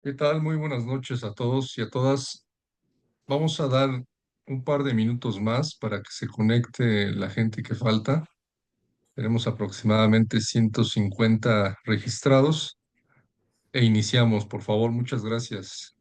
¿Qué tal? Muy buenas noches a todos y a todas. Vamos a dar un par de minutos más para que se conecte la gente que falta. Tenemos aproximadamente 150 registrados e iniciamos, por favor. Muchas gracias.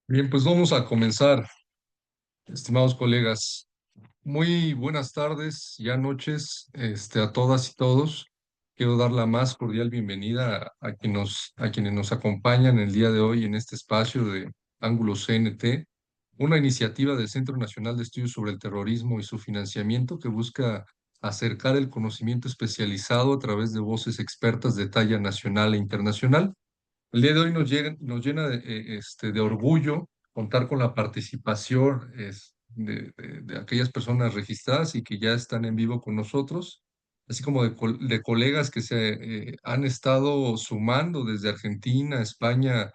Bien, pues vamos a comenzar, estimados colegas. Muy buenas tardes, ya noches, a todas y todos. Quiero dar la más cordial bienvenida a quienes nos acompañan el día de hoy en este espacio de Ángulo CNT, una iniciativa del Centro Nacional de Estudios sobre el Terrorismo y su financiamiento que busca acercar el conocimiento especializado a través de voces expertas de talla nacional e internacional. El día de hoy nos llena de orgullo contar con la participación de aquellas personas registradas y que ya están en vivo con nosotros, así como de colegas que se han estado sumando desde Argentina, España,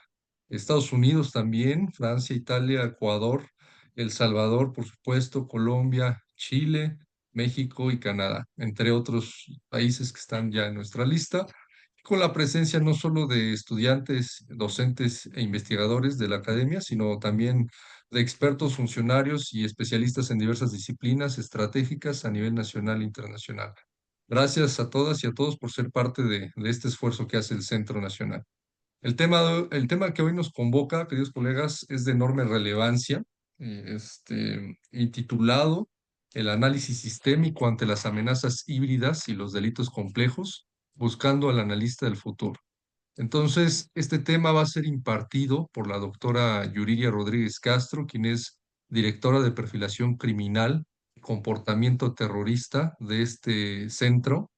Estados Unidos también, Francia, Italia, Ecuador, El Salvador, por supuesto, Colombia, Chile, México y Canadá, entre otros países que están ya en nuestra lista con la presencia no solo de estudiantes, docentes e investigadores de la academia, sino también de expertos, funcionarios y especialistas en diversas disciplinas estratégicas a nivel nacional e internacional. Gracias a todas y a todos por ser parte de este esfuerzo que hace el Centro Nacional. El tema que hoy nos convoca, queridos colegas, es de enorme relevancia, intitulado El análisis sistémico ante las amenazas híbridas y los delitos complejos, buscando al analista del futuro. Entonces, este tema va a ser impartido por la doctora Yuriria Rodríguez Castro, quien es directora de perfilación criminal y comportamiento terrorista de este centro.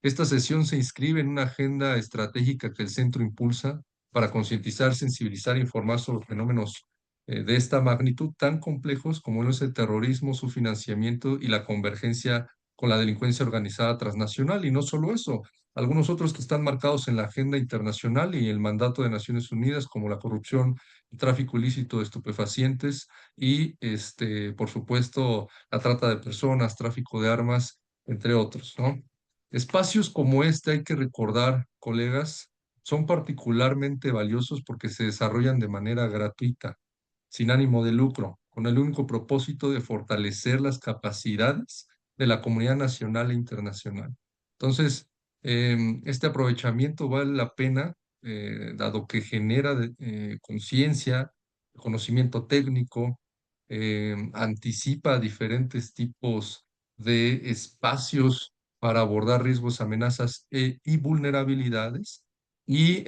Esta sesión se inscribe en una agenda estratégica que el centro impulsa para concientizar, sensibilizar e informar sobre fenómenos de esta magnitud tan complejos como lo es el terrorismo, su financiamiento y la convergencia con la delincuencia organizada transnacional. Y no solo eso, algunos otros que están marcados en la agenda internacional y el mandato de Naciones Unidas, como la corrupción y tráfico ilícito de estupefacientes y, por supuesto, la trata de personas, tráfico de armas, entre otros, ¿no? Espacios como este, hay que recordar, colegas, son particularmente valiosos porque se desarrollan de manera gratuita, sin ánimo de lucro, con el único propósito de fortalecer las capacidades de la comunidad nacional e internacional. Entonces, este aprovechamiento vale la pena, dado que genera conciencia, conocimiento técnico, anticipa diferentes tipos de espacios para abordar riesgos, amenazas y vulnerabilidades y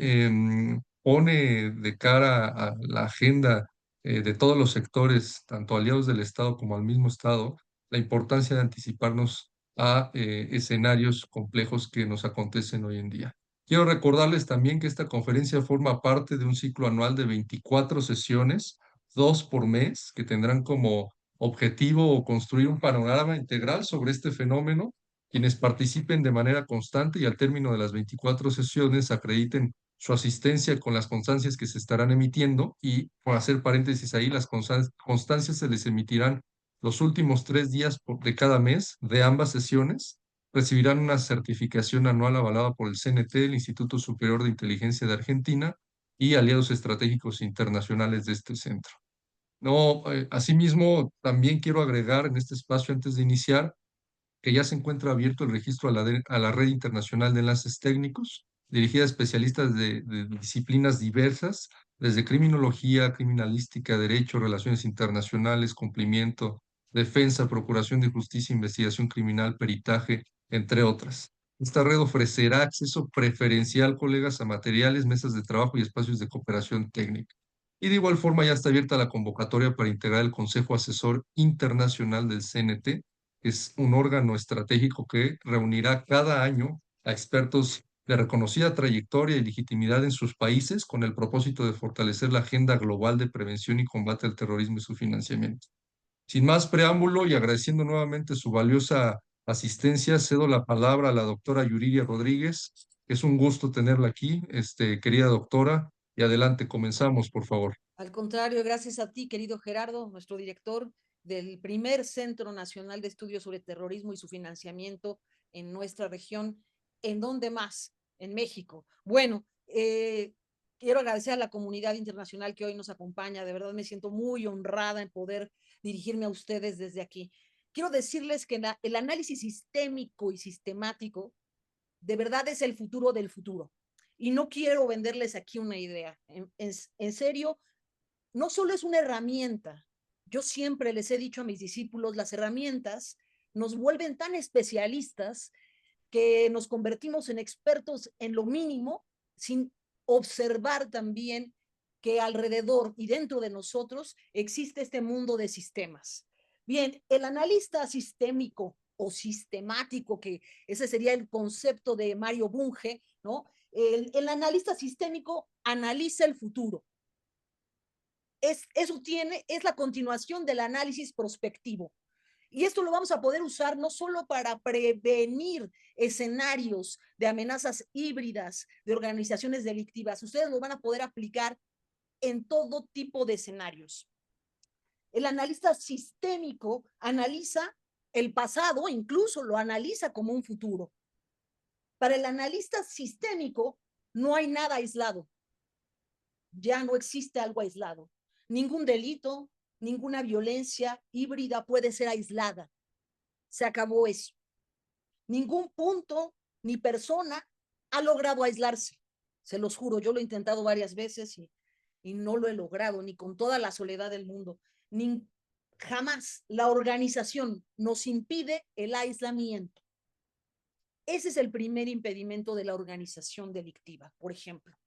pone de cara a la agenda de todos los sectores, tanto aliados del Estado como al mismo Estado, la importancia de anticiparnos a escenarios complejos que nos acontecen hoy en día. Quiero recordarles también que esta conferencia forma parte de un ciclo anual de 24 sesiones, dos por mes, que tendrán como objetivo construir un panorama integral sobre este fenómeno. Quienes participen de manera constante y al término de las 24 sesiones acrediten su asistencia con las constancias que se estarán emitiendo y, por hacer paréntesis ahí, las constancias se les emitirán los últimos 3 días de cada mes de ambas sesiones, recibirán una certificación anual avalada por el CNT, el Instituto Superior de Inteligencia de Argentina, y aliados estratégicos internacionales de este centro. No, asimismo, también quiero agregar en este espacio, antes de iniciar, que ya se encuentra abierto el registro a la Red Internacional de Enlaces Técnicos, dirigida a especialistas de disciplinas diversas, desde criminología, criminalística, derecho, relaciones internacionales, cumplimiento, defensa, procuración de justicia, investigación criminal, peritaje, entre otras. Esta red ofrecerá acceso preferencial, colegas, a materiales, mesas de trabajo y espacios de cooperación técnica. Y de igual forma ya está abierta la convocatoria para integrar el Consejo Asesor Internacional del CNT, que es un órgano estratégico que reunirá cada año a expertos de reconocida trayectoria y legitimidad en sus países con el propósito de fortalecer la agenda global de prevención y combate al terrorismo y su financiamiento. Sin más preámbulo y agradeciendo nuevamente su valiosa asistencia, cedo la palabra a la doctora Yuridia Rodríguez. Es un gusto tenerla aquí, querida doctora, y adelante, comenzamos, por favor. Al contrario, gracias a ti, querido Gerardo, nuestro director del primer Centro Nacional de Estudios sobre Terrorismo y su financiamiento en nuestra región. ¿En dónde más? En México. Bueno, quiero agradecer a la comunidad internacional que hoy nos acompaña. De verdad me siento muy honrada en poder dirigirme a ustedes desde aquí. Quiero decirles que el análisis sistémico y sistemático de verdad es el futuro del futuro. Y no quiero venderles aquí una idea. En serio, no solo es una herramienta. Yo siempre les he dicho a mis discípulos, las herramientas nos vuelven tan especialistas que nos convertimos en expertos en lo mínimo sin observar también que alrededor y dentro de nosotros existe este mundo de sistemas. Bien, el analista sistémico o sistemático, que ese sería el concepto de Mario Bunge, ¿no? El analista sistémico analiza el futuro, es la continuación del análisis prospectivo. Y esto lo vamos a poder usar no solo para prevenir escenarios de amenazas híbridas de organizaciones delictivas, ustedes lo van a poder aplicar en todo tipo de escenarios. El analista sistémico analiza el pasado, incluso lo analiza como un futuro. Para el analista sistémico no hay nada aislado, ya no existe algo aislado. Ningún delito, ninguna violencia híbrida puede ser aislada. Se acabó eso. Ningún punto ni persona ha logrado aislarse. Se los juro, yo lo he intentado varias veces y no lo he logrado, ni con toda la soledad del mundo. Ni, jamás la organización nos impide el aislamiento. Ese es el primer impedimento de la organización delictiva, por ejemplo.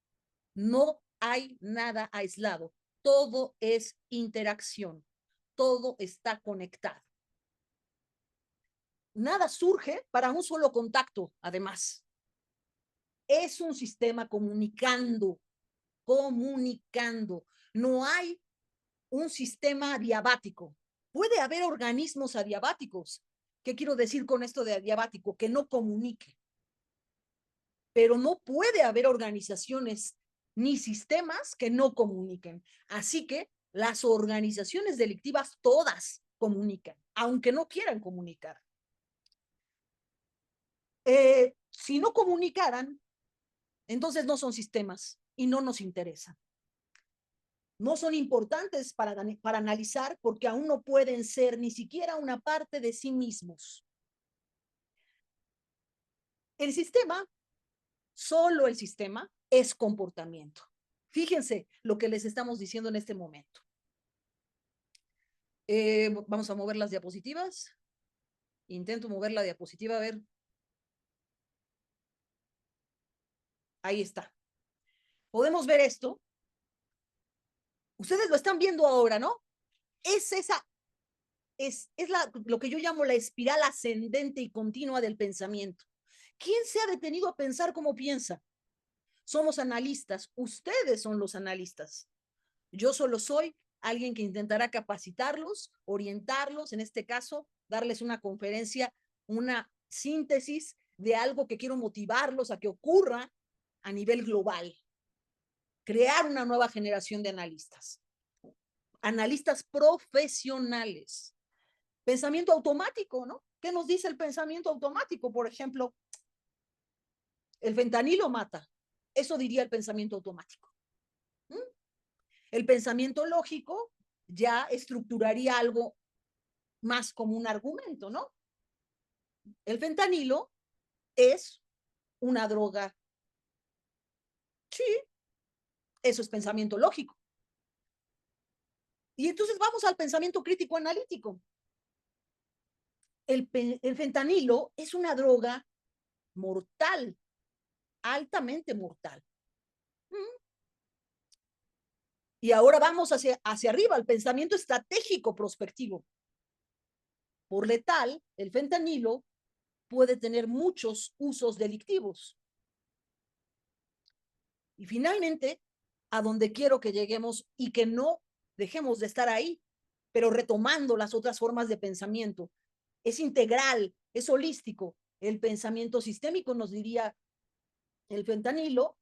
No hay nada aislado, todo es interacción, todo está conectado. Nada surge para un solo contacto, además. Es un sistema comunicando, comunicando. No hay un sistema adiabático. Puede haber organismos adiabáticos. ¿Qué quiero decir con esto de adiabático? Que no comunique. Pero no puede haber organizaciones ni sistemas que no comuniquen. Así que las organizaciones delictivas todas comunican, aunque no quieran comunicar. Si no comunicaran, entonces no son sistemas y no nos interesan. No son importantes para analizar porque aún no pueden ser ni siquiera una parte de sí mismos. El sistema, solo el sistema, es comportamiento. Fíjense lo que les estamos diciendo en este momento. Vamos a mover las diapositivas. Intento mover la diapositiva, a ver. Ahí está. Podemos ver esto. Ustedes lo están viendo ahora, ¿no? Es esa, lo que yo llamo la espiral ascendente y continua del pensamiento. ¿Quién se ha detenido a pensar cómo piensa? Somos analistas, ustedes son los analistas. Yo solo soy alguien que intentará capacitarlos, orientarlos, en este caso, darles una conferencia, una síntesis de algo que quiero motivarlos a que ocurra a nivel global. Crear una nueva generación de analistas. Analistas profesionales. Pensamiento automático, ¿no? ¿Qué nos dice el pensamiento automático? Por ejemplo, el fentanilo mata. Eso diría el pensamiento automático. ¿Mm? El pensamiento lógico ya estructuraría algo más como un argumento, ¿no? El fentanilo es una droga. Sí, eso es pensamiento lógico. Y entonces vamos al pensamiento crítico analítico. El fentanilo es una droga mortal, altamente mortal. Y ahora vamos hacia arriba, al pensamiento estratégico prospectivo. Por letal, el fentanilo puede tener muchos usos delictivos. Y finalmente, a donde quiero que lleguemos y que no dejemos de estar ahí, pero retomando las otras formas de pensamiento. Es integral, es holístico. El pensamiento sistémico nos diría, el fentanilo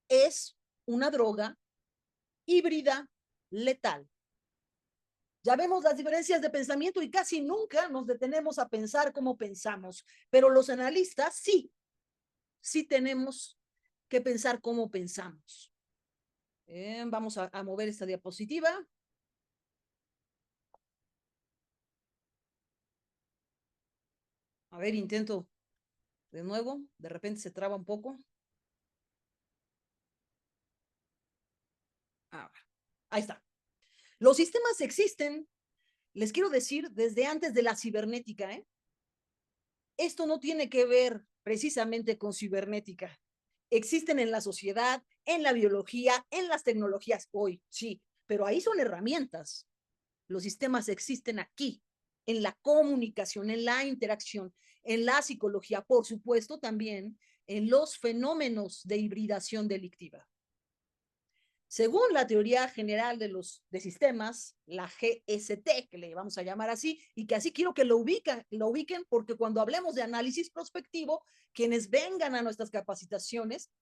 es una droga híbrida letal. Ya vemos las diferencias de pensamiento y casi nunca nos detenemos a pensar cómo pensamos, pero los analistas sí tenemos que pensar cómo pensamos. Vamos a mover esta diapositiva. A ver, intento de nuevo. De repente se traba un poco. Ahí está. Los sistemas existen, les quiero decir, desde antes de la cibernética. Esto no tiene que ver precisamente con cibernética. Existen en la sociedad, en la biología, en las tecnologías hoy, sí, pero ahí son herramientas. Los sistemas existen aquí, en la comunicación, en la interacción, en la psicología, por supuesto, también en los fenómenos de hibridación delictiva. Según la teoría general de sistemas, la GST, que le vamos a llamar así, y que así quiero que lo ubiquen, porque cuando hablemos de análisis prospectivo, quienes vengan a nuestras capacitaciones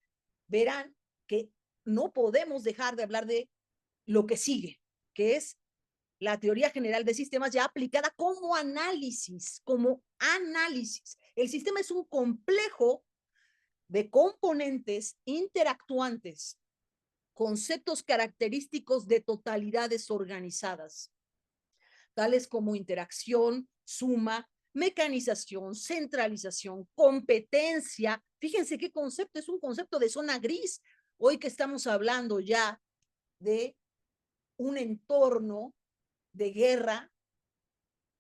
verán que no podemos dejar de hablar de lo que sigue, que es la teoría general de sistemas ya aplicada como análisis, como análisis. El sistema es un complejo de componentes interactuantes, conceptos característicos de totalidades organizadas, tales como interacción, suma, mecanización, centralización, competencia. Fíjense qué concepto, es un concepto de zona gris. Hoy que estamos hablando ya de un entorno de guerra,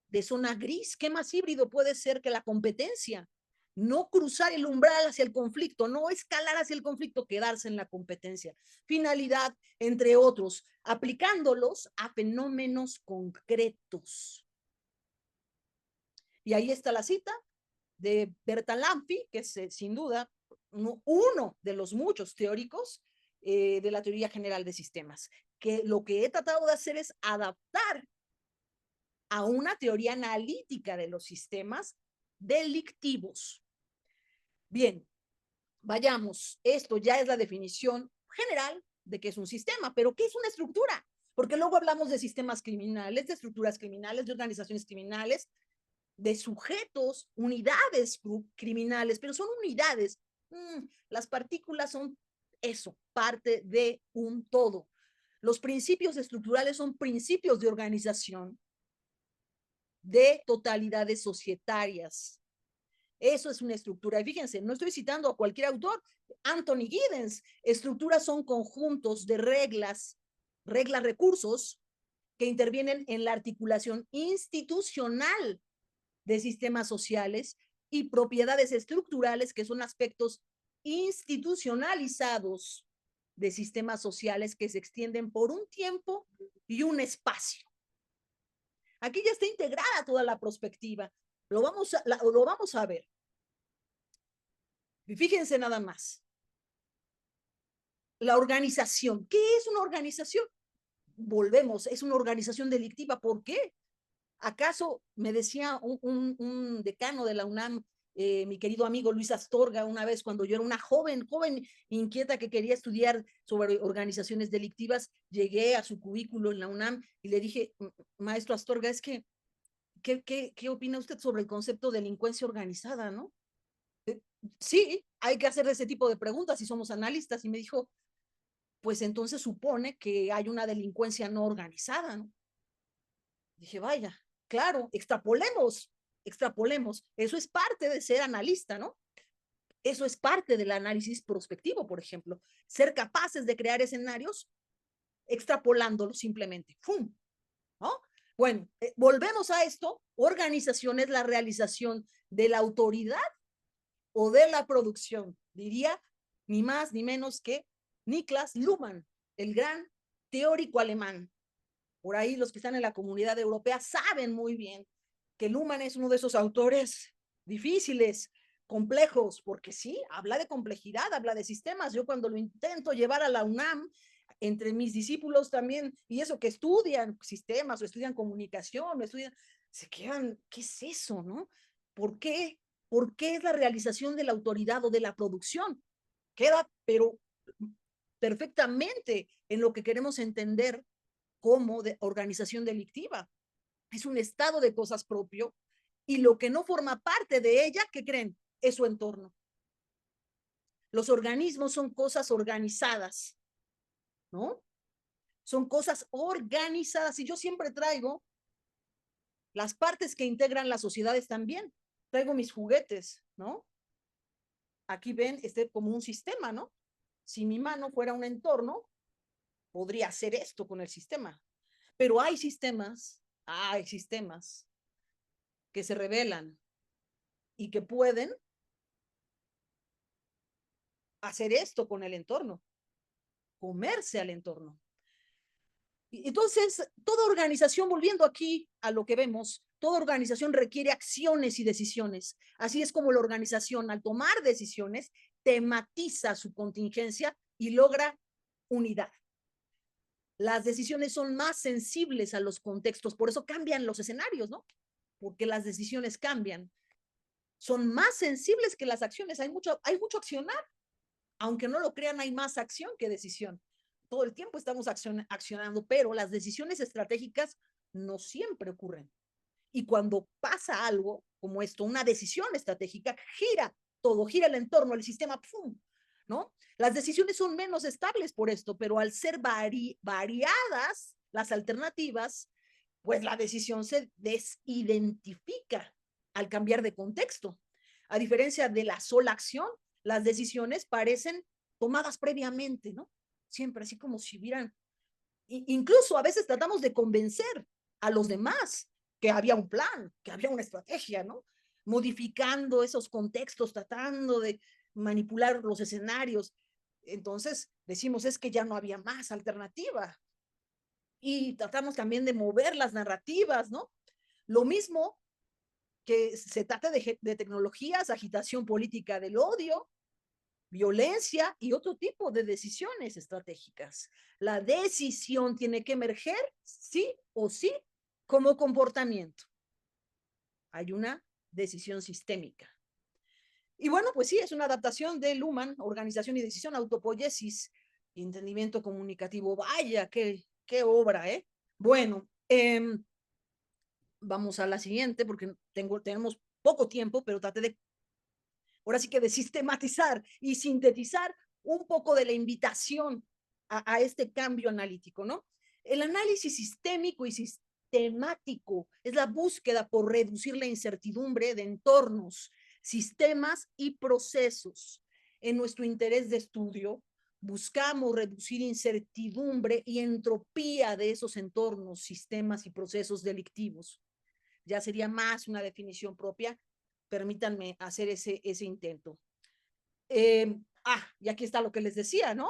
de zona gris, ¿qué más híbrido puede ser que la competencia? No cruzar el umbral hacia el conflicto, no escalar hacia el conflicto, quedarse en la competencia. Finalidad, entre otros, aplicándolos a fenómenos concretos. Y ahí está la cita de Bertalanffy, que es sin duda uno de los muchos teóricos de la teoría general de sistemas, que lo que he tratado de hacer es adaptar a una teoría analítica de los sistemas delictivos. Bien, vayamos, esto ya es la definición general de qué es un sistema, pero ¿qué es una estructura? Porque luego hablamos de sistemas criminales, de estructuras criminales, de organizaciones criminales, de sujetos, unidades criminales, pero son unidades. Las partículas son eso, parte de un todo. Los principios estructurales son principios de organización de totalidades societarias. Eso es una estructura. Y fíjense, no estoy citando a cualquier autor. Anthony Giddens, estructuras son conjuntos de reglas, recursos que intervienen en la articulación institucional de sistemas sociales y propiedades estructurales que son aspectos institucionalizados de sistemas sociales que se extienden por un tiempo y un espacio. Aquí ya está integrada toda la perspectiva. Lo vamos a ver. Y fíjense nada más. La organización. ¿Qué es una organización? Volvemos, es una organización delictiva. ¿Por qué? ¿Acaso me decía un decano de la UNAM, mi querido amigo Luis Astorga, una vez cuando yo era una joven inquieta que quería estudiar sobre organizaciones delictivas, llegué a su cubículo en la UNAM y le dije, maestro Astorga, es que ¿Qué opina usted sobre el concepto de delincuencia organizada, no? Sí, hay que hacer ese tipo de preguntas si somos analistas. Y me dijo, pues entonces supone que hay una delincuencia no organizada, ¿no? Dije, vaya, claro, extrapolemos. Eso es parte de ser analista, ¿no? Eso es parte del análisis prospectivo, por ejemplo. Ser capaces de crear escenarios extrapolándolos simplemente. ¡Fum! ¿No? Bueno, volvemos a esto. Organización es la realización de la autoridad o de la producción, diría ni más ni menos que Niklas Luhmann, el gran teórico alemán. Por ahí los que están en la comunidad europea saben muy bien que Luhmann es uno de esos autores difíciles, complejos, porque sí, habla de complejidad, habla de sistemas. Yo cuando lo intento llevar a la UNAM, entre mis discípulos también, y eso que estudian sistemas o estudian comunicación, o estudian, se quedan, ¿qué es eso, no? ¿Por qué? ¿Por qué es la realización de la autoridad o de la producción? Queda, pero perfectamente en lo que queremos entender como de organización delictiva. Es un estado de cosas propio y lo que no forma parte de ella, ¿qué creen? Es su entorno. Los organismos son cosas organizadas, ¿no? Son cosas organizadas y yo siempre traigo las partes que integran las sociedades también. Traigo mis juguetes, ¿no? Aquí ven este como un sistema, ¿no? Si mi mano fuera un entorno, podría hacer esto con el sistema. Pero hay sistemas que se revelan y que pueden hacer esto con el entorno, comerse al entorno. Entonces, toda organización, volviendo aquí a lo que vemos, toda organización requiere acciones y decisiones. Así es como la organización, al tomar decisiones, tematiza su contingencia y logra unidad. Las decisiones son más sensibles a los contextos, por eso cambian los escenarios, ¿no? Porque las decisiones cambian. Son más sensibles que las acciones. Hay mucho accionar. Aunque no lo crean, hay más acción que decisión. Todo el tiempo estamos accionando, pero las decisiones estratégicas no siempre ocurren. Y cuando pasa algo como esto, una decisión estratégica, todo gira el entorno, el sistema, ¡pum! ¿No? Las decisiones son menos estables por esto, pero al ser variadas las alternativas, pues la decisión se desidentifica al cambiar de contexto. A diferencia de la sola acción, las decisiones parecen tomadas previamente, ¿no? Siempre así como si hubieran, incluso a veces tratamos de convencer a los demás que había un plan, que había una estrategia, ¿no? Modificando esos contextos, tratando de manipular los escenarios. Entonces decimos, es que ya no había más alternativa. Y tratamos también de mover las narrativas, ¿no? Lo mismo que se trata de tecnologías, agitación política del odio, violencia y otro tipo de decisiones estratégicas. La decisión tiene que emerger, sí o sí, como comportamiento. Hay una decisión sistémica. Y bueno, pues sí, es una adaptación de Luhmann, organización y decisión, autopoiesis, entendimiento comunicativo. Vaya, qué obra, ¿eh? Bueno, vamos a la siguiente porque tenemos poco tiempo, pero traté de, ahora sí que de sistematizar y sintetizar un poco de la invitación a este cambio analítico, ¿no? El análisis sistémico y sistemático es la búsqueda por reducir la incertidumbre de entornos, sistemas y procesos. En nuestro interés de estudio, buscamos reducir incertidumbre y entropía de esos entornos, sistemas y procesos delictivos. Ya sería más una definición propia. Permítanme hacer ese intento. Y aquí está lo que les decía, ¿no?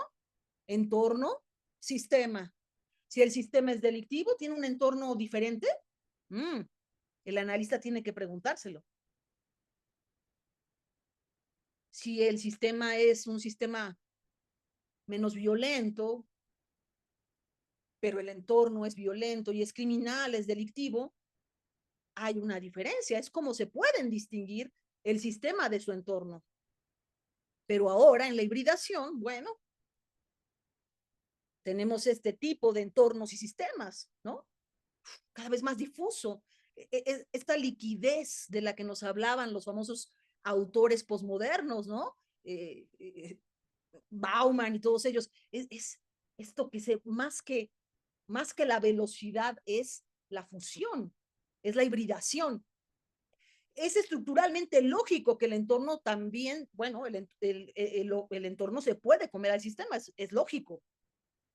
Entorno, sistema. Si el sistema es delictivo, ¿tiene un entorno diferente? El analista tiene que preguntárselo. Si el sistema es un sistema menos violento, pero el entorno es violento y es criminal, es delictivo, hay una diferencia. Es como se pueden distinguir el sistema de su entorno. Pero ahora en la hibridación, bueno, tenemos este tipo de entornos y sistemas, ¿no? Cada vez más difuso. esta liquidez de la que nos hablaban los famosos autores posmodernos, ¿no? Bauman y todos ellos, es esto que más que la velocidad es la fusión, es la hibridación. Es estructuralmente lógico que el entorno también, bueno, el entorno se puede comer al sistema, es lógico,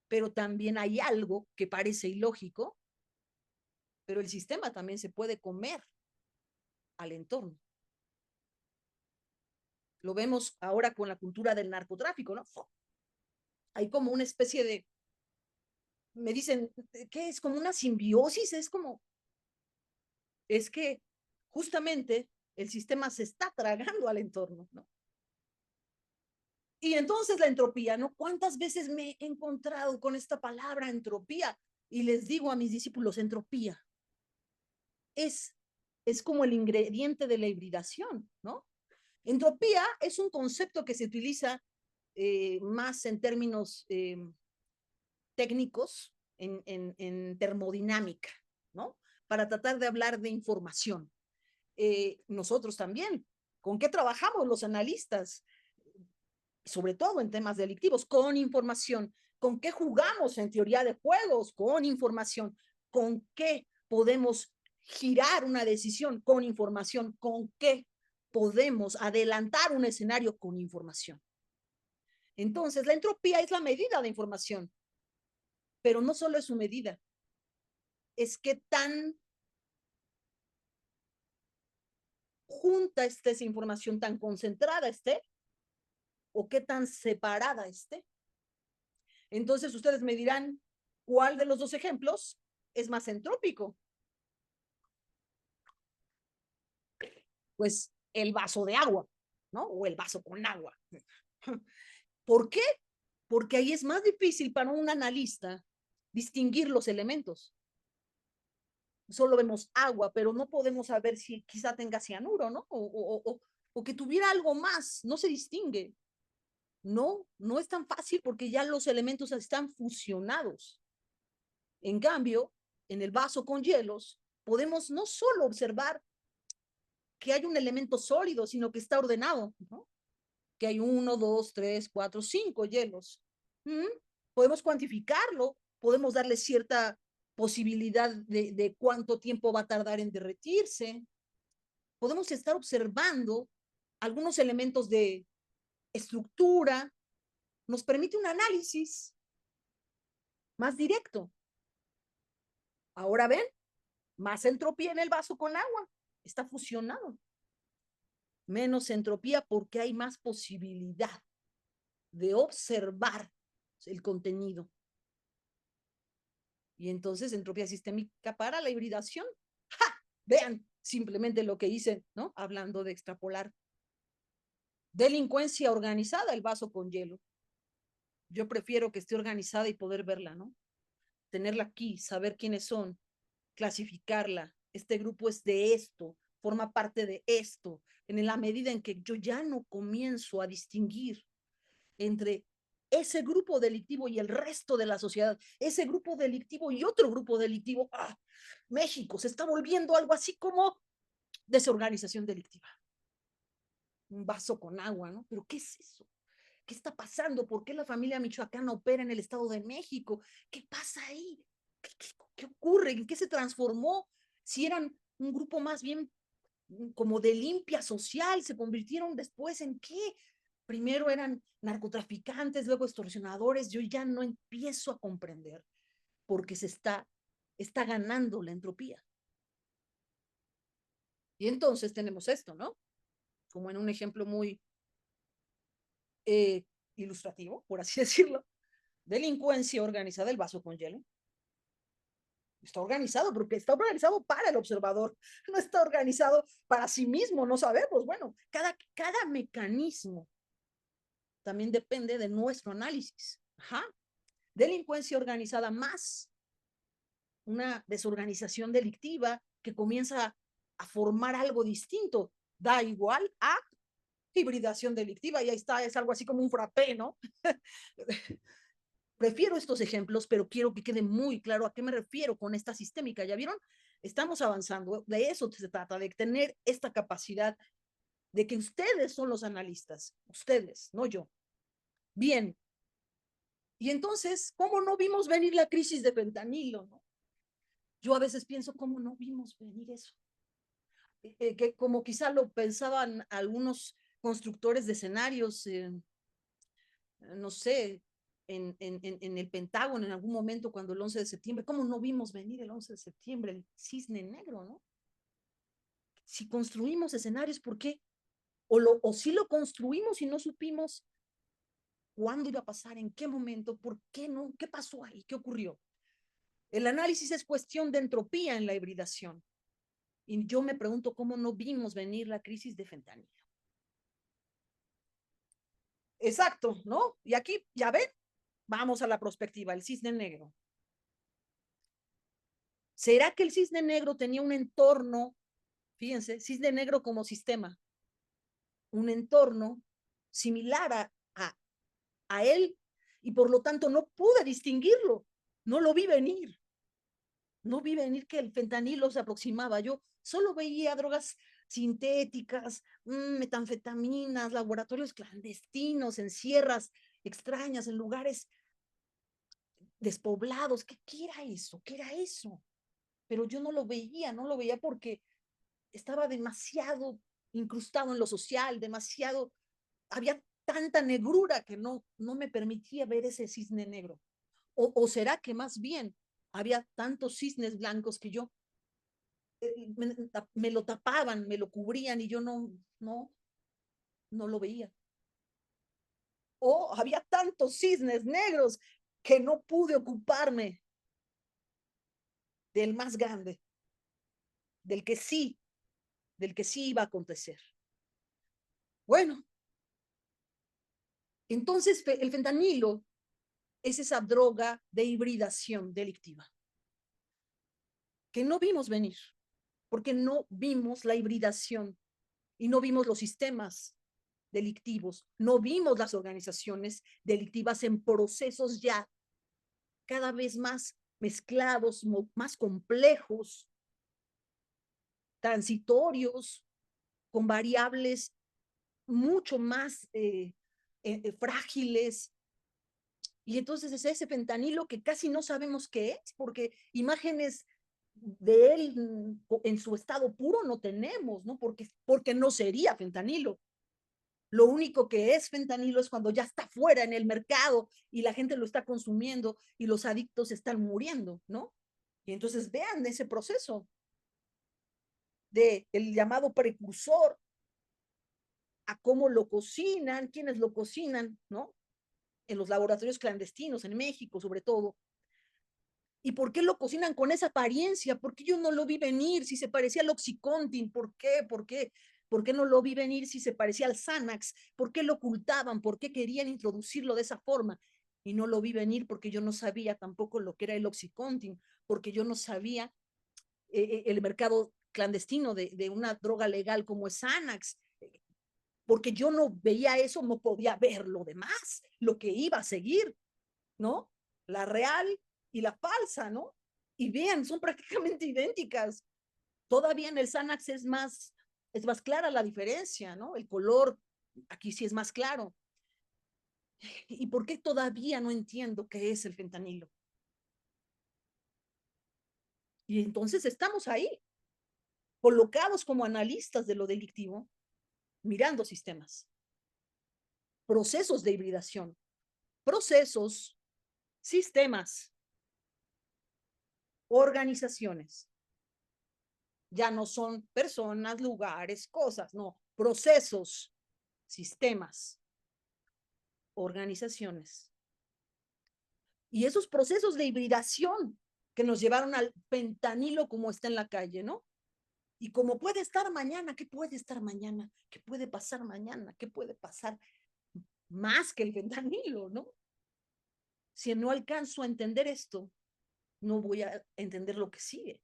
pero también hay algo que parece ilógico, pero el sistema también se puede comer al entorno. Lo vemos ahora con la cultura del narcotráfico, ¿no? Hay como una especie de, me dicen, ¿qué es? Como una simbiosis, es que justamente el sistema se está tragando al entorno, ¿no? Y entonces la entropía, ¿no? ¿Cuántas veces me he encontrado con esta palabra entropía? Y les digo a mis discípulos, entropía es, es como el ingrediente de la hibridación, ¿no? Entropía es un concepto que se utiliza más en términos técnicos, en termodinámica, ¿no? Para tratar de hablar de información. Nosotros también, ¿con qué trabajamos los analistas? Sobre todo en temas delictivos, con información. ¿Con qué jugamos en teoría de juegos? Con información. ¿Con qué podemos girar una decisión? Con información. ¿Con qué podemos adelantar un escenario? Con información. Entonces, la entropía es la medida de información, pero no solo es su medida, es qué tan junta esté esa información, tan concentrada esté, o qué tan separada esté. Entonces, ustedes me dirán, ¿cuál de los dos ejemplos es más entrópico? Pues el vaso de agua, ¿no? O el vaso con agua. ¿Por qué? Porque ahí es más difícil para un analista distinguir los elementos. Solo vemos agua, pero no podemos saber si quizá tenga cianuro, ¿no? O que tuviera algo más, no se distingue. No, no es tan fácil porque ya los elementos están fusionados. En cambio, en el vaso con hielos, podemos no solo observar que hay un elemento sólido, sino que está ordenado, ¿no? Que hay 1, 2, 3, 4, 5 hielos. ¿Mm? Podemos cuantificarlo, podemos darle cierta posibilidad de cuánto tiempo va a tardar en derretirse. Podemos estar observando algunos elementos de estructura, nos permite un análisis más directo. Ahora ven, más entropía en el vaso con agua, está fusionado. Menos entropía porque hay más posibilidad de observar el contenido. Y entonces entropía sistémica para la hibridación. ¡Ja! Vean simplemente lo que hice, ¿no? Hablando de extrapolar. Delincuencia organizada, el vaso con hielo. Yo prefiero que esté organizada y poder verla, ¿no? Tenerla aquí, saber quiénes son, clasificarla. Este grupo es de esto, forma parte de esto. En la medida en que yo ya no comienzo a distinguir entre ese grupo delictivo y el resto de la sociedad, ese grupo delictivo y otro grupo delictivo, México se está volviendo algo así como desorganización delictiva. Un vaso con agua, ¿no? Pero ¿qué es eso? ¿Qué está pasando? ¿Por qué la familia michoacana opera en el Estado de México? ¿Qué pasa ahí? ¿Qué ocurre? ¿En qué se transformó? Si eran un grupo más bien como de limpia social, se convirtieron después en qué? Primero eran narcotraficantes, luego extorsionadores. Yo ya no empiezo a comprender porque está ganando la entropía. Y entonces tenemos esto, ¿no? Como en un ejemplo muy ilustrativo, por así decirlo. Delincuencia organizada, el vaso con hielo. Está organizado porque está organizado para el observador, no está organizado para sí mismo, no sabemos. Bueno, cada mecanismo también depende de nuestro análisis. Ajá. Delincuencia organizada más una desorganización delictiva que comienza a formar algo distinto, da igual a hibridación delictiva y ahí está, es algo así como un frappé, ¿no? Prefiero estos ejemplos, pero quiero que quede muy claro a qué me refiero con esta sistémica. ¿Ya vieron? estamos avanzando, de eso se trata, de tener esta capacidad de que ustedes son los analistas, ustedes, no yo. Bien, y entonces, ¿cómo no vimos venir la crisis de fentanilo? ¿No? Yo a veces pienso, ¿cómo no vimos venir eso? Que como quizá lo pensaban algunos constructores de escenarios, no sé, en el Pentágono en algún momento cuando el 11 de septiembre, ¿cómo no vimos venir el 11 de septiembre, el cisne negro, ¿no? Si construimos escenarios, ¿por qué? O si lo construimos y no supimos cuándo iba a pasar, en qué momento, por qué no, qué pasó ahí, qué ocurrió. El análisis es cuestión de entropía en la hibridación. Y yo me pregunto cómo no vimos venir la crisis de fentanilo. Exacto, ¿no? Y aquí, ya ven, vamos a la perspectiva, el cisne negro. ¿Será que el cisne negro tenía un entorno, fíjense, cisne negro como sistema, un entorno similar a él y por lo tanto no pude distinguirlo, no lo vi venir, no vi venir que el fentanilo se aproximaba, yo solo veía drogas sintéticas, metanfetaminas, laboratorios clandestinos, en sierras extrañas, en lugares despoblados. ¿Qué era eso? ¿Qué era eso? Pero yo no lo veía, no lo veía porque estaba demasiado incrustado en lo social, demasiado, había tanta negrura que no me permitía ver ese cisne negro. O será que más bien había tantos cisnes blancos que yo me lo tapaban, me lo cubrían y yo no lo veía. O había tantos cisnes negros que no pude ocuparme del más grande, del que sí, del que sí iba a acontecer. Bueno, entonces el fentanilo es esa droga de hibridación delictiva que no vimos venir, porque no vimos la hibridación y no vimos los sistemas delictivos, no vimos las organizaciones delictivas en procesos ya cada vez más mezclados, más complejos, transitorios, con variables mucho más frágiles. Y entonces es ese fentanilo que casi no sabemos qué es, porque imágenes de él en su estado puro no tenemos, ¿no? Porque no sería fentanilo. Lo único que es fentanilo es cuando ya está fuera en el mercado y la gente lo está consumiendo y los adictos están muriendo, ¿no? Y entonces vean ese proceso de el llamado precursor a cómo lo cocinan, quiénes lo cocinan, ¿no? En los laboratorios clandestinos, en México sobre todo. ¿Y por qué lo cocinan con esa apariencia? ¿Por qué yo no lo vi venir si se parecía al Oxycontin? ¿Por qué? ¿Por qué? ¿Por qué no lo vi venir si se parecía al Xanax? ¿Por qué lo ocultaban? ¿Por qué querían introducirlo de esa forma? Y no lo vi venir porque yo no sabía tampoco lo que era el Oxycontin, porque yo no sabía el mercado clandestino de una droga legal como es Xanax, porque yo no veía eso, no podía ver lo demás, lo que iba a seguir, ¿no? La real y la falsa, ¿no? Y vean, son prácticamente idénticas. Todavía en el Xanax es más clara la diferencia, ¿no? El color aquí sí es más claro. ¿Y por qué todavía no entiendo qué es el fentanilo? Y entonces estamos ahí, colocados como analistas de lo delictivo, mirando sistemas, procesos de hibridación, procesos, sistemas, organizaciones. Ya no son personas, lugares, cosas, no, procesos, sistemas, organizaciones. Y esos procesos de hibridación que nos llevaron al fentanilo como está en la calle, ¿no? Y como puede estar mañana, ¿qué puede estar mañana? ¿Qué puede pasar mañana? ¿Qué puede pasar más que el fentanilo, ¿no? Si no alcanzo a entender esto, no voy a entender lo que sigue.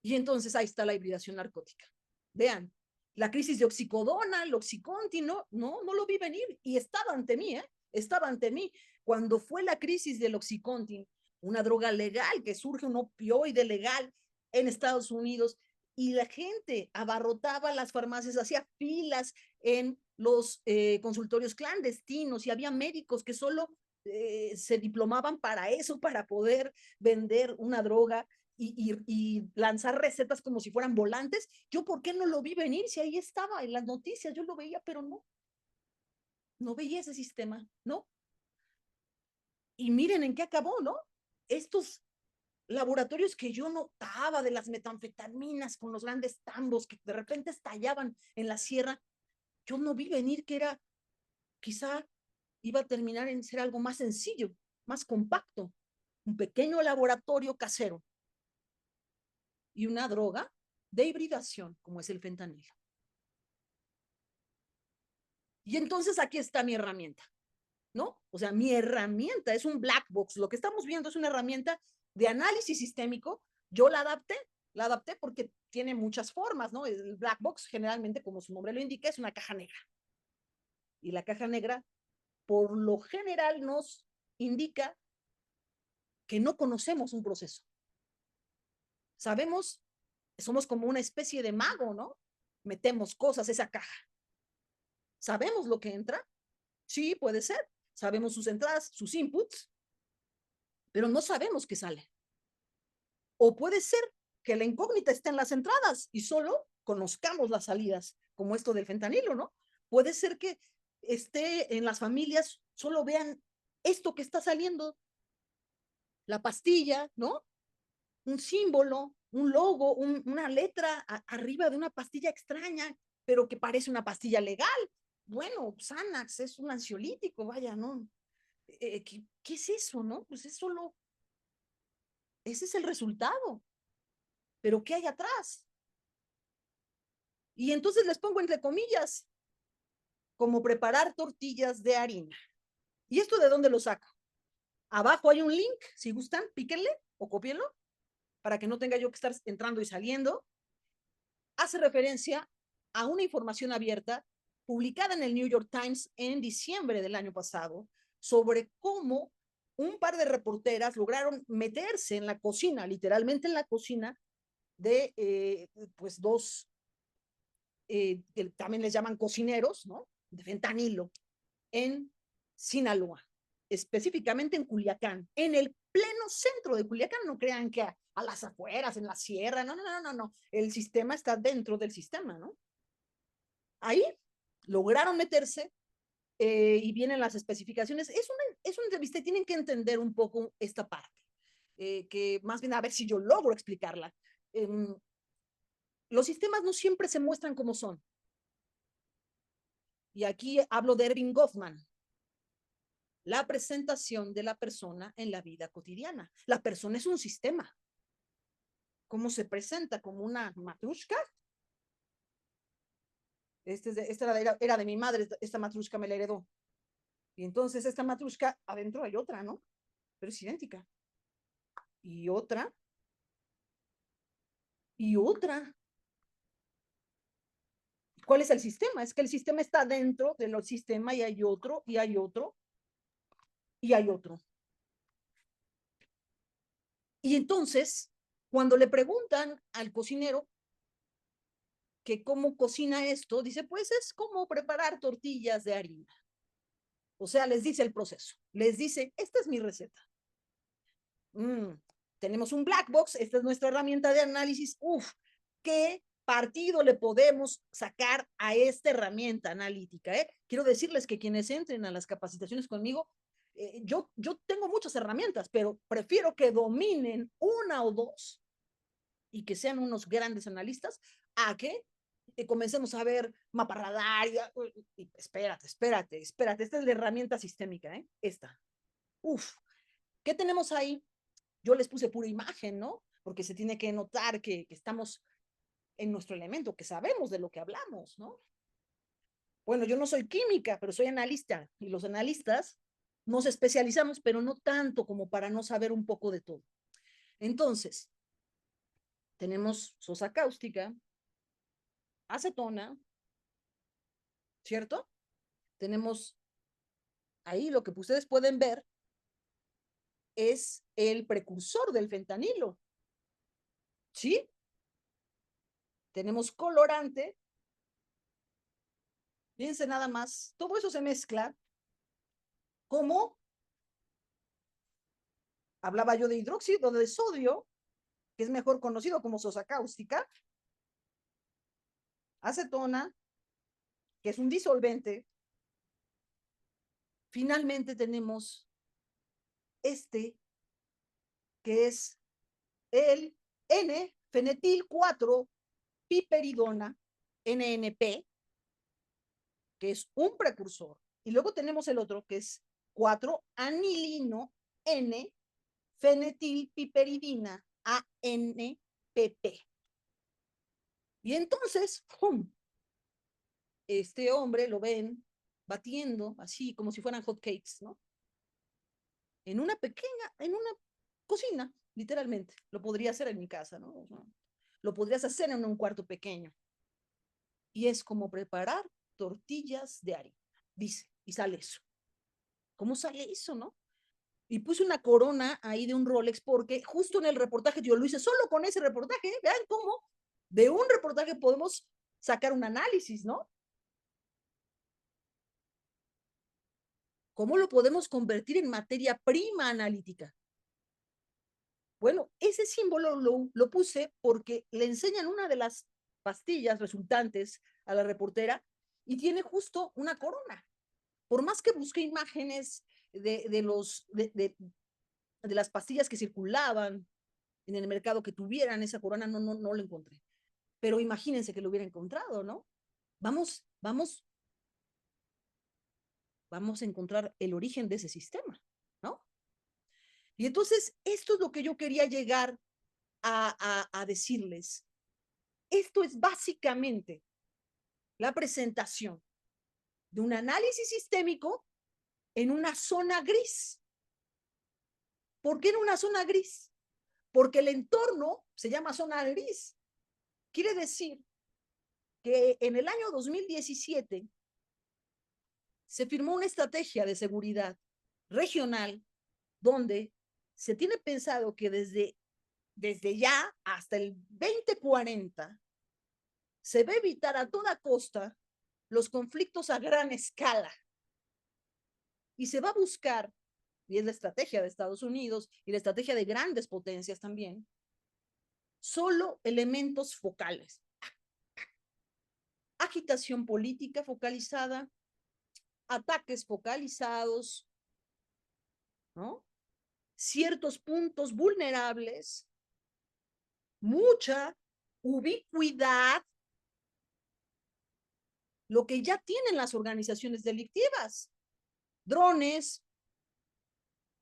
Y entonces ahí está la hibridación narcótica. Vean, la crisis de oxicodona, el oxicontin, no lo vi venir y estaba ante mí, ¿eh? Estaba ante mí. Cuando fue la crisis del oxicontin, una droga legal, que surge un opioide legal en Estados Unidos, y la gente abarrotaba las farmacias, hacía filas en los consultorios clandestinos, y había médicos que solo se diplomaban para eso, para poder vender una droga y lanzar recetas como si fueran volantes. Yo, ¿por qué no lo vi venir? Si ahí estaba en las noticias, yo lo veía, pero no veía ese sistema, ¿no? Y miren en qué acabó, ¿no? Estos laboratorios que yo notaba de las metanfetaminas con los grandes tambos que de repente estallaban en la sierra, yo no vi venir que era, quizá iba a terminar en ser algo más sencillo, más compacto, un pequeño laboratorio casero y una droga de hibridación como es el fentanilo. Y entonces aquí está mi herramienta, ¿no? O sea, mi herramienta es un black box. Lo que estamos viendo es una herramienta de análisis sistémico. Yo la adapté porque tiene muchas formas, ¿no? El black box generalmente, como su nombre lo indica, es una caja negra. Y la caja negra, por lo general, nos indica que no conocemos un proceso. Sabemos, somos como una especie de mago, ¿no? Metemos cosas a esa caja. ¿Sabemos lo que entra? Sí, puede ser. Sabemos sus entradas, sus inputs, pero no sabemos qué sale. O puede ser que la incógnita esté en las entradas y solo conozcamos las salidas, como esto del fentanilo, ¿no? Puede ser que esté en las familias, solo vean esto que está saliendo, la pastilla, ¿no? Un símbolo, un logo, una letra arriba de una pastilla extraña, pero que parece una pastilla legal. Bueno, Xanax es un ansiolítico, vaya, ¿no? ¿Qué es eso, no? Pues es solo, ese es el resultado, pero ¿qué hay atrás? Y entonces les pongo entre comillas, como preparar tortillas de harina. ¿Y esto de dónde lo saco? Abajo hay un link, si gustan, píquenle o copienlo, para que no tenga yo que estar entrando y saliendo. Hace referencia a una información abierta publicada en el New York Times en diciembre del año pasado sobre cómo un par de reporteras lograron meterse en la cocina, literalmente en la cocina, de pues dos, que también les llaman cocineros, ¿no? De fentanilo, en Sinaloa, específicamente en Culiacán, en el pleno centro de Culiacán. No crean que a las afueras, en la sierra, no. El sistema está dentro del sistema, ¿no? Ahí lograron meterse y vienen las especificaciones. Es una entrevista y tienen que entender un poco esta parte, que más bien a ver si yo logro explicarla. Los sistemas no siempre se muestran como son. Y aquí hablo de Erving Goffman, la presentación de la persona en la vida cotidiana. La persona es un sistema. ¿Cómo se presenta? ¿Como una matrushka? Esta era de mi madre, esta matrushka me la heredó. Y entonces esta matrushka, adentro hay otra, ¿no? Pero es idéntica. Y otra, y otra. ¿Cuál es el sistema? Es que el sistema está dentro del sistema y hay otro, y hay otro, y hay otro. Y entonces, cuando le preguntan al cocinero que cómo cocina esto, dice, pues es como preparar tortillas de harina. O sea, les dice el proceso. Les dice, esta es mi receta. Tenemos un black box, esta es nuestra herramienta de análisis. ¿Qué partido le podemos sacar a esta herramienta analítica? Quiero decirles que quienes entren a las capacitaciones conmigo, yo tengo muchas herramientas, pero prefiero que dominen una o dos y que sean unos grandes analistas a que comencemos a ver mapa radar. Espérate, esta es la herramienta sistémica, esta. ¿Qué tenemos ahí? Yo les puse pura imagen, ¿no? Porque se tiene que notar que estamos en nuestro elemento, que sabemos de lo que hablamos, ¿no? Bueno, yo no soy química, pero soy analista, y los analistas nos especializamos, pero no tanto como para no saber un poco de todo. Entonces, tenemos sosa cáustica, acetona, ¿cierto? Tenemos ahí lo que ustedes pueden ver es el precursor del fentanilo. ¿Sí? Tenemos colorante. Fíjense nada más, todo eso se mezcla como, hablaba yo de hidróxido de sodio, que es mejor conocido como sosa cáustica, acetona, que es un disolvente. Finalmente tenemos este, que es el N-fenetil-4-piperidona, NNP, que es un precursor. Y luego tenemos el otro, que es 4-anilino N-fenetilpiperidina, ANPP. Y entonces, ¡pum! Este hombre lo ven batiendo así como si fueran hot cakes, ¿no? En una cocina, literalmente. Lo podría hacer en mi casa, ¿no? O sea, lo podrías hacer en un cuarto pequeño. Y es como preparar tortillas de harina, dice, y sale eso. ¿Cómo sale eso, no? Y puse una corona ahí de un Rolex porque justo en el reportaje yo lo hice solo con ese reportaje. Vean cómo de un reportaje podemos sacar un análisis, ¿no? ¿Cómo lo podemos convertir en materia prima analítica? Bueno, ese símbolo lo puse porque le enseñan una de las pastillas resultantes a la reportera y tiene justo una corona. Por más que busqué imágenes de las pastillas que circulaban en el mercado que tuvieran esa corona, no lo encontré. Pero imagínense que lo hubiera encontrado, ¿no? Vamos, vamos, vamos a encontrar el origen de ese sistema, ¿no? Y entonces, esto es lo que yo quería llegar a decirles. Esto es básicamente la presentación de un análisis sistémico en una zona gris. ¿Por qué en una zona gris? Porque el entorno se llama zona gris. Quiere decir que en el año 2017 se firmó una estrategia de seguridad regional donde se tiene pensado que desde ya hasta el 2040 se va a evitar a toda costa los conflictos a gran escala y se va a buscar, y es la estrategia de Estados Unidos y la estrategia de grandes potencias también, solo elementos focales. Agitación política focalizada, ataques focalizados, ¿no? Ciertos puntos vulnerables, mucha ubicuidad, lo que ya tienen las organizaciones delictivas, drones,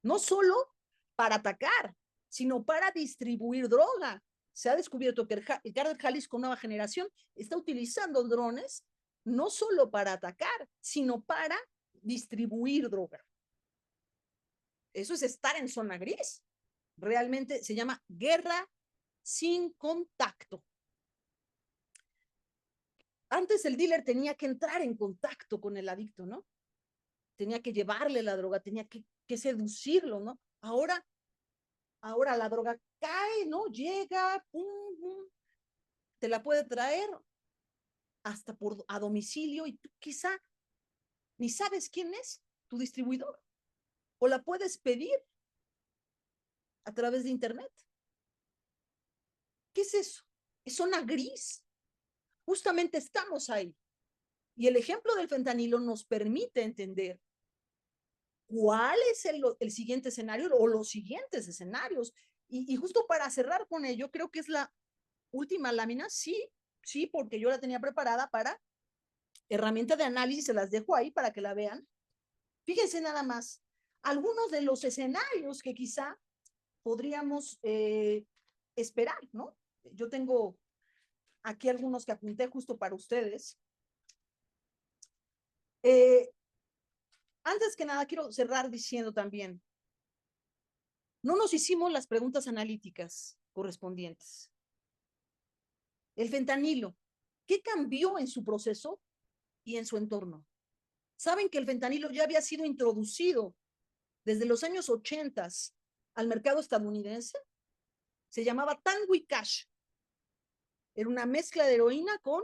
no solo para atacar, sino para distribuir droga. Se ha descubierto que el Cártel Jalisco Nueva Generación está utilizando drones no solo para atacar, sino para distribuir droga. Eso es estar en zona gris. Realmente se llama guerra sin contacto. Antes el dealer tenía que entrar en contacto con el adicto, ¿no? Tenía que llevarle la droga, tenía que seducirlo, ¿no? Ahora la droga cae, ¿no? Llega, pum, pum, te la puede traer hasta a domicilio y tú quizá ni sabes quién es tu distribuidor. O la puedes pedir a través de internet. ¿Qué es eso? Es zona gris. Justamente estamos ahí. Y el ejemplo del fentanilo nos permite entender cuál es el siguiente escenario o los siguientes escenarios. Y justo para cerrar con ello, creo que es la última lámina, sí, sí, porque yo la tenía preparada para herramienta de análisis, se las dejo ahí para que la vean. Fíjense nada más, algunos de los escenarios que quizá podríamos esperar, ¿no? Yo tengo aquí algunos que apunté justo para ustedes. Antes que nada, quiero cerrar diciendo también, no nos hicimos las preguntas analíticas correspondientes. El fentanilo, ¿qué cambió en su proceso y en su entorno? Saben que el fentanilo ya había sido introducido desde los años 80 al mercado estadounidense se llamaba Tango y Cash. Era una mezcla de heroína con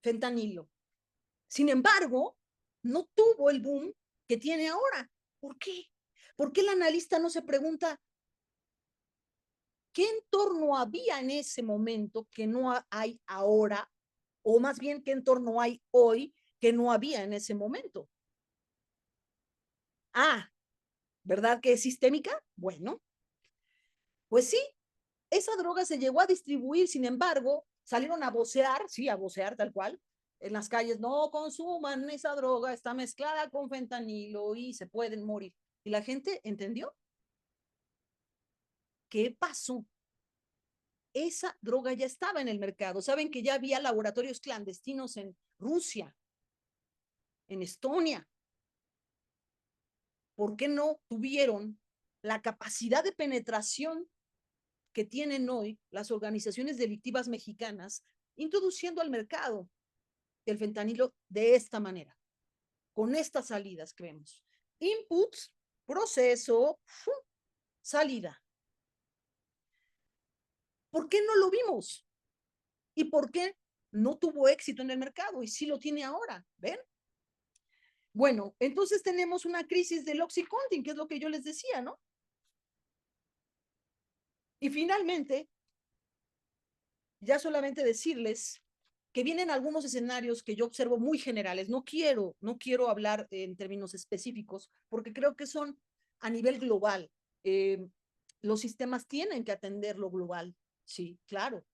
fentanilo. Sin embargo, no tuvo el boom que tiene ahora. ¿Por qué? ¿Por qué el analista no se pregunta qué entorno había en ese momento que no hay ahora, o más bien qué entorno hay hoy que no había en ese momento? Ah, ¿verdad que es sistémica? Bueno, pues sí, esa droga se llegó a distribuir, sin embargo, salieron a vocear, sí, a vocear tal cual, en las calles, no consuman esa droga, está mezclada con fentanilo y se pueden morir. Y la gente entendió. ¿Qué pasó? Esa droga ya estaba en el mercado. Saben que ya había laboratorios clandestinos en Rusia, en Estonia. ¿Por qué no tuvieron la capacidad de penetración que tienen hoy las organizaciones delictivas mexicanas, introduciendo al mercado el fentanilo de esta manera, con estas salidas que vemos? Input, proceso, salida. ¿Por qué no lo vimos? ¿Y por qué no tuvo éxito en el mercado? Y sí lo tiene ahora, ¿ven? Bueno, entonces tenemos una crisis del Oxycontin, que es lo que yo les decía, ¿no? Y finalmente, ya solamente decirles que vienen algunos escenarios que yo observo muy generales. No quiero hablar en términos específicos porque creo que son a nivel global. Los sistemas tienen que atender lo global, sí, claro.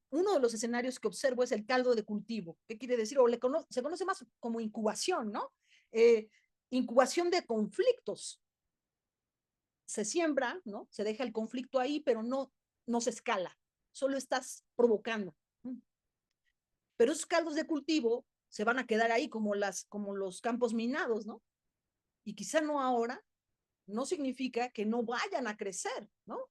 Uno de los escenarios que observo es el caldo de cultivo. ¿Qué quiere decir? Se conoce más como incubación, ¿no? Eh, Incubación de conflictos. Se siembra, ¿no? Se deja el conflicto ahí, pero no se escala. Solo estás provocando. Pero esos caldos de cultivo se van a quedar ahí como los campos minados, ¿no? Y quizá no ahora, no significa que no vayan a crecer, ¿no?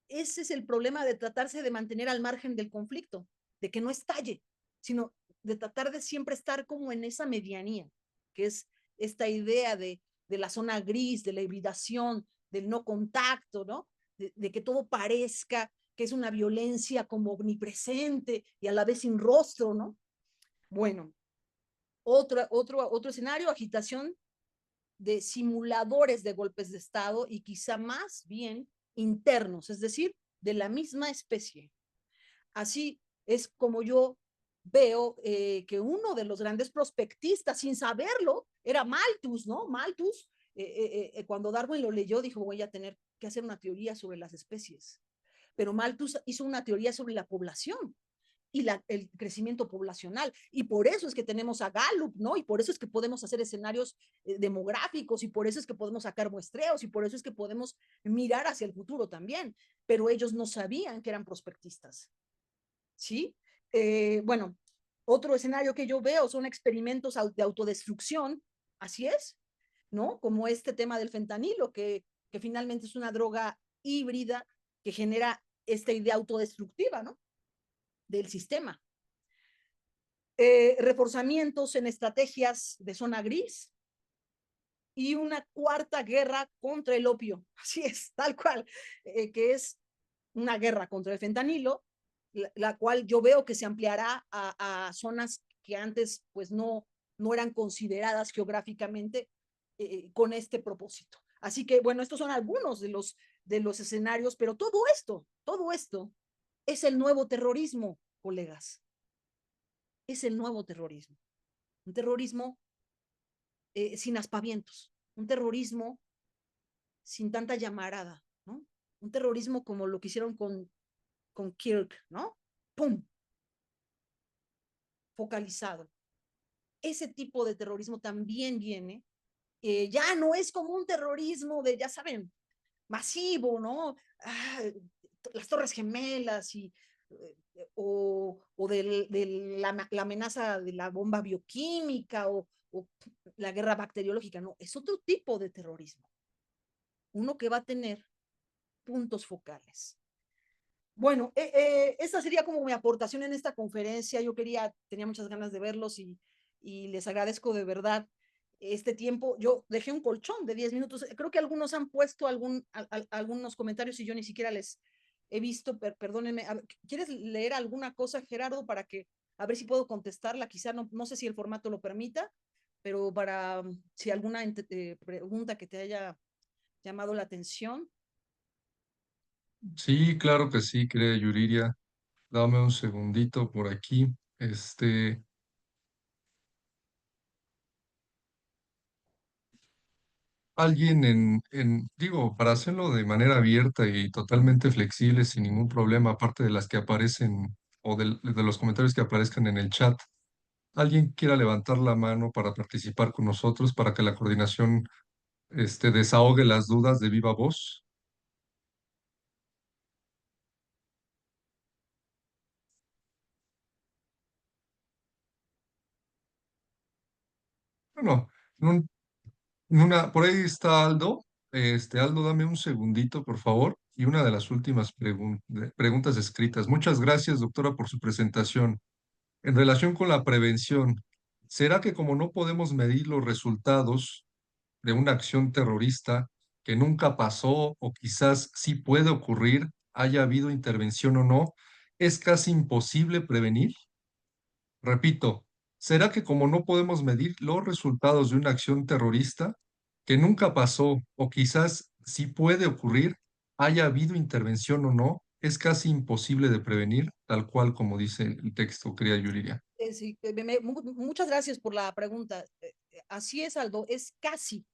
Ese es el problema de tratarse de mantener al margen del conflicto, de que no estalle, sino de tratar de siempre estar como en esa medianía, que es esta idea de la zona gris, de la hibridación, del no contacto, ¿no? De que todo parezca que es una violencia como omnipresente y a la vez sin rostro, ¿no? Bueno, otro escenario, agitación de simuladores de golpes de Estado y quizá más bien internos, es decir, de la misma especie. Así es como yo veo que uno de los grandes prospectistas, sin saberlo, era Malthus, ¿no? Malthus, cuando Darwin lo leyó, dijo, voy a tener que hacer una teoría sobre las especies. Pero Malthus hizo una teoría sobre la población y el crecimiento poblacional. Y por eso es que tenemos a Gallup, ¿no? Y por eso es que podemos hacer escenarios demográficos y por eso es que podemos sacar muestreos y por eso es que podemos mirar hacia el futuro también. Pero ellos no sabían que eran prospectistas, ¿sí? Bueno, otro escenario que yo veo son experimentos de autodestrucción, así es, ¿no? Como este tema del fentanilo, que finalmente es una droga híbrida que genera esta idea autodestructiva, ¿no? Del sistema. Reforzamientos en estrategias de zona gris y una cuarta guerra contra el opio. Así es, tal cual, que es una guerra contra el fentanilo, la cual yo veo que se ampliará a zonas que antes pues no eran consideradas geográficamente con este propósito. Así que bueno, estos son algunos de los escenarios, pero todo esto es el nuevo terrorismo, colegas. Es el nuevo terrorismo. Un terrorismo sin aspavientos, un terrorismo sin tanta llamarada, ¿no? Un terrorismo como lo que hicieron con Kirk, ¿no? ¡Pum! Focalizado. Ese tipo de terrorismo también viene, ya no es como un terrorismo de, ya saben, masivo, ¿no? Ah, las Torres Gemelas o de la amenaza de la bomba bioquímica o la guerra bacteriológica, no, es otro tipo de terrorismo, uno que va a tener puntos focales. Bueno, esta sería como mi aportación en esta conferencia. Tenía muchas ganas de verlos y les agradezco de verdad este tiempo, yo dejé un colchón de 10 minutos. Creo que algunos han puesto algunos comentarios y yo ni siquiera les he visto, perdónenme. ¿Quieres leer alguna cosa, Gerardo, para que, a ver si puedo contestarla? Quizá no sé si el formato lo permita, pero para si alguna pregunta que te haya llamado la atención. Sí, claro que sí, querida Yuriria. Dame un segundito por aquí. Alguien digo, para hacerlo de manera abierta y totalmente flexible, sin ningún problema, aparte de las que aparecen o de los comentarios que aparezcan en el chat, alguien quiera levantar la mano para participar con nosotros, para que la coordinación, desahogue las dudas de viva voz. Bueno, en un- por ahí está Aldo. Aldo, dame un segundito, por favor. Y una de las últimas preguntas escritas. Muchas gracias, doctora, por su presentación. En relación con la prevención, ¿será que como no podemos medir los resultados de una acción terrorista que nunca pasó o quizás sí puede ocurrir, haya habido intervención o no, es casi imposible prevenir? Repito, ¿será que como no podemos medir los resultados de una acción terrorista que nunca pasó o quizás sí puede ocurrir, haya habido intervención o no, es casi imposible de prevenir, tal cual como dice el texto, querida Yuriria? Sí, muchas gracias por la pregunta. Así es, Aldo, es casi,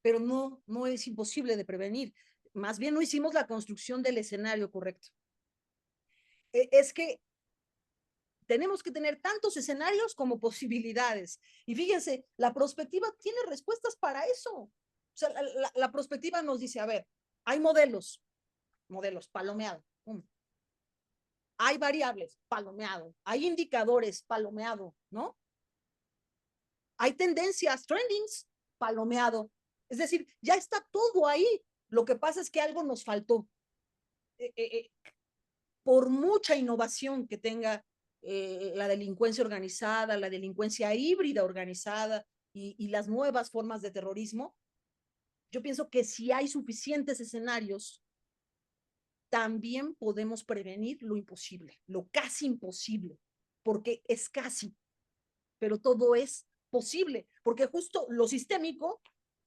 pero no es imposible de prevenir. Más bien no hicimos la construcción del escenario correcto. Es que tenemos que tener tantos escenarios como posibilidades. Y fíjense, la prospectiva tiene respuestas para eso. O sea, la prospectiva nos dice, a ver, hay modelos, palomeado. Hay variables, palomeado. Hay indicadores, palomeado, ¿no? Hay tendencias, trendings, palomeado. Es decir, ya está todo ahí. Lo que pasa es que algo nos faltó. Eh, eh, eh, por mucha innovación que tenga la delincuencia organizada, la delincuencia híbrida organizada y las nuevas formas de terrorismo, yo pienso que si hay suficientes escenarios, también podemos prevenir lo imposible, lo casi imposible, porque es casi, pero todo es posible, porque justo lo sistémico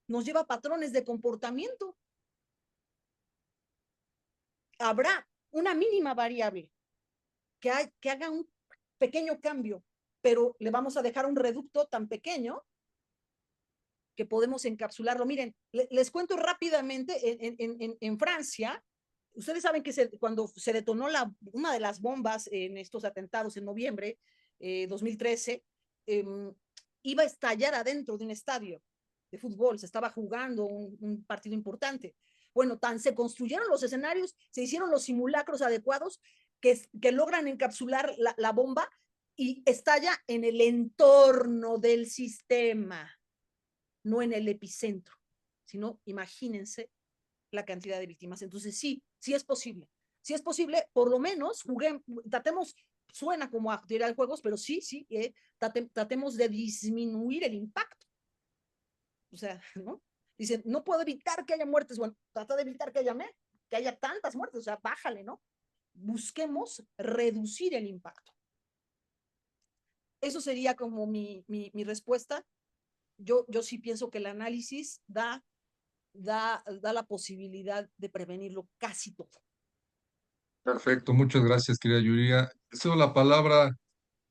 nos lleva a patrones de comportamiento. Habrá una mínima variable que haga un pequeño cambio, pero le vamos a dejar un reducto tan pequeño que podemos encapsularlo. Miren, les cuento rápidamente, en Francia, ustedes saben que cuando se detonó una de las bombas en estos atentados en noviembre 2013, eh, iba a estallar adentro de un estadio de fútbol, se estaba jugando un partido importante. Bueno, tan se construyeron los escenarios, se hicieron los simulacros adecuados que logran encapsular la bomba y estalla en el entorno del sistema, no en el epicentro, sino imagínense la cantidad de víctimas. Entonces sí es posible. Sí es posible, por lo menos tratemos, suena como a tirar juegos, pero sí, tratemos de disminuir el impacto. O sea, ¿no? Dicen, no puedo evitar que haya muertes. Bueno, trata de evitar que haya tantas muertes, o sea, bájale, ¿no? Busquemos reducir el impacto. Eso sería como mi respuesta. Yo sí pienso que el análisis da la posibilidad de prevenirlo casi todo. Perfecto, muchas gracias, querida Yuriria. Cedo la palabra,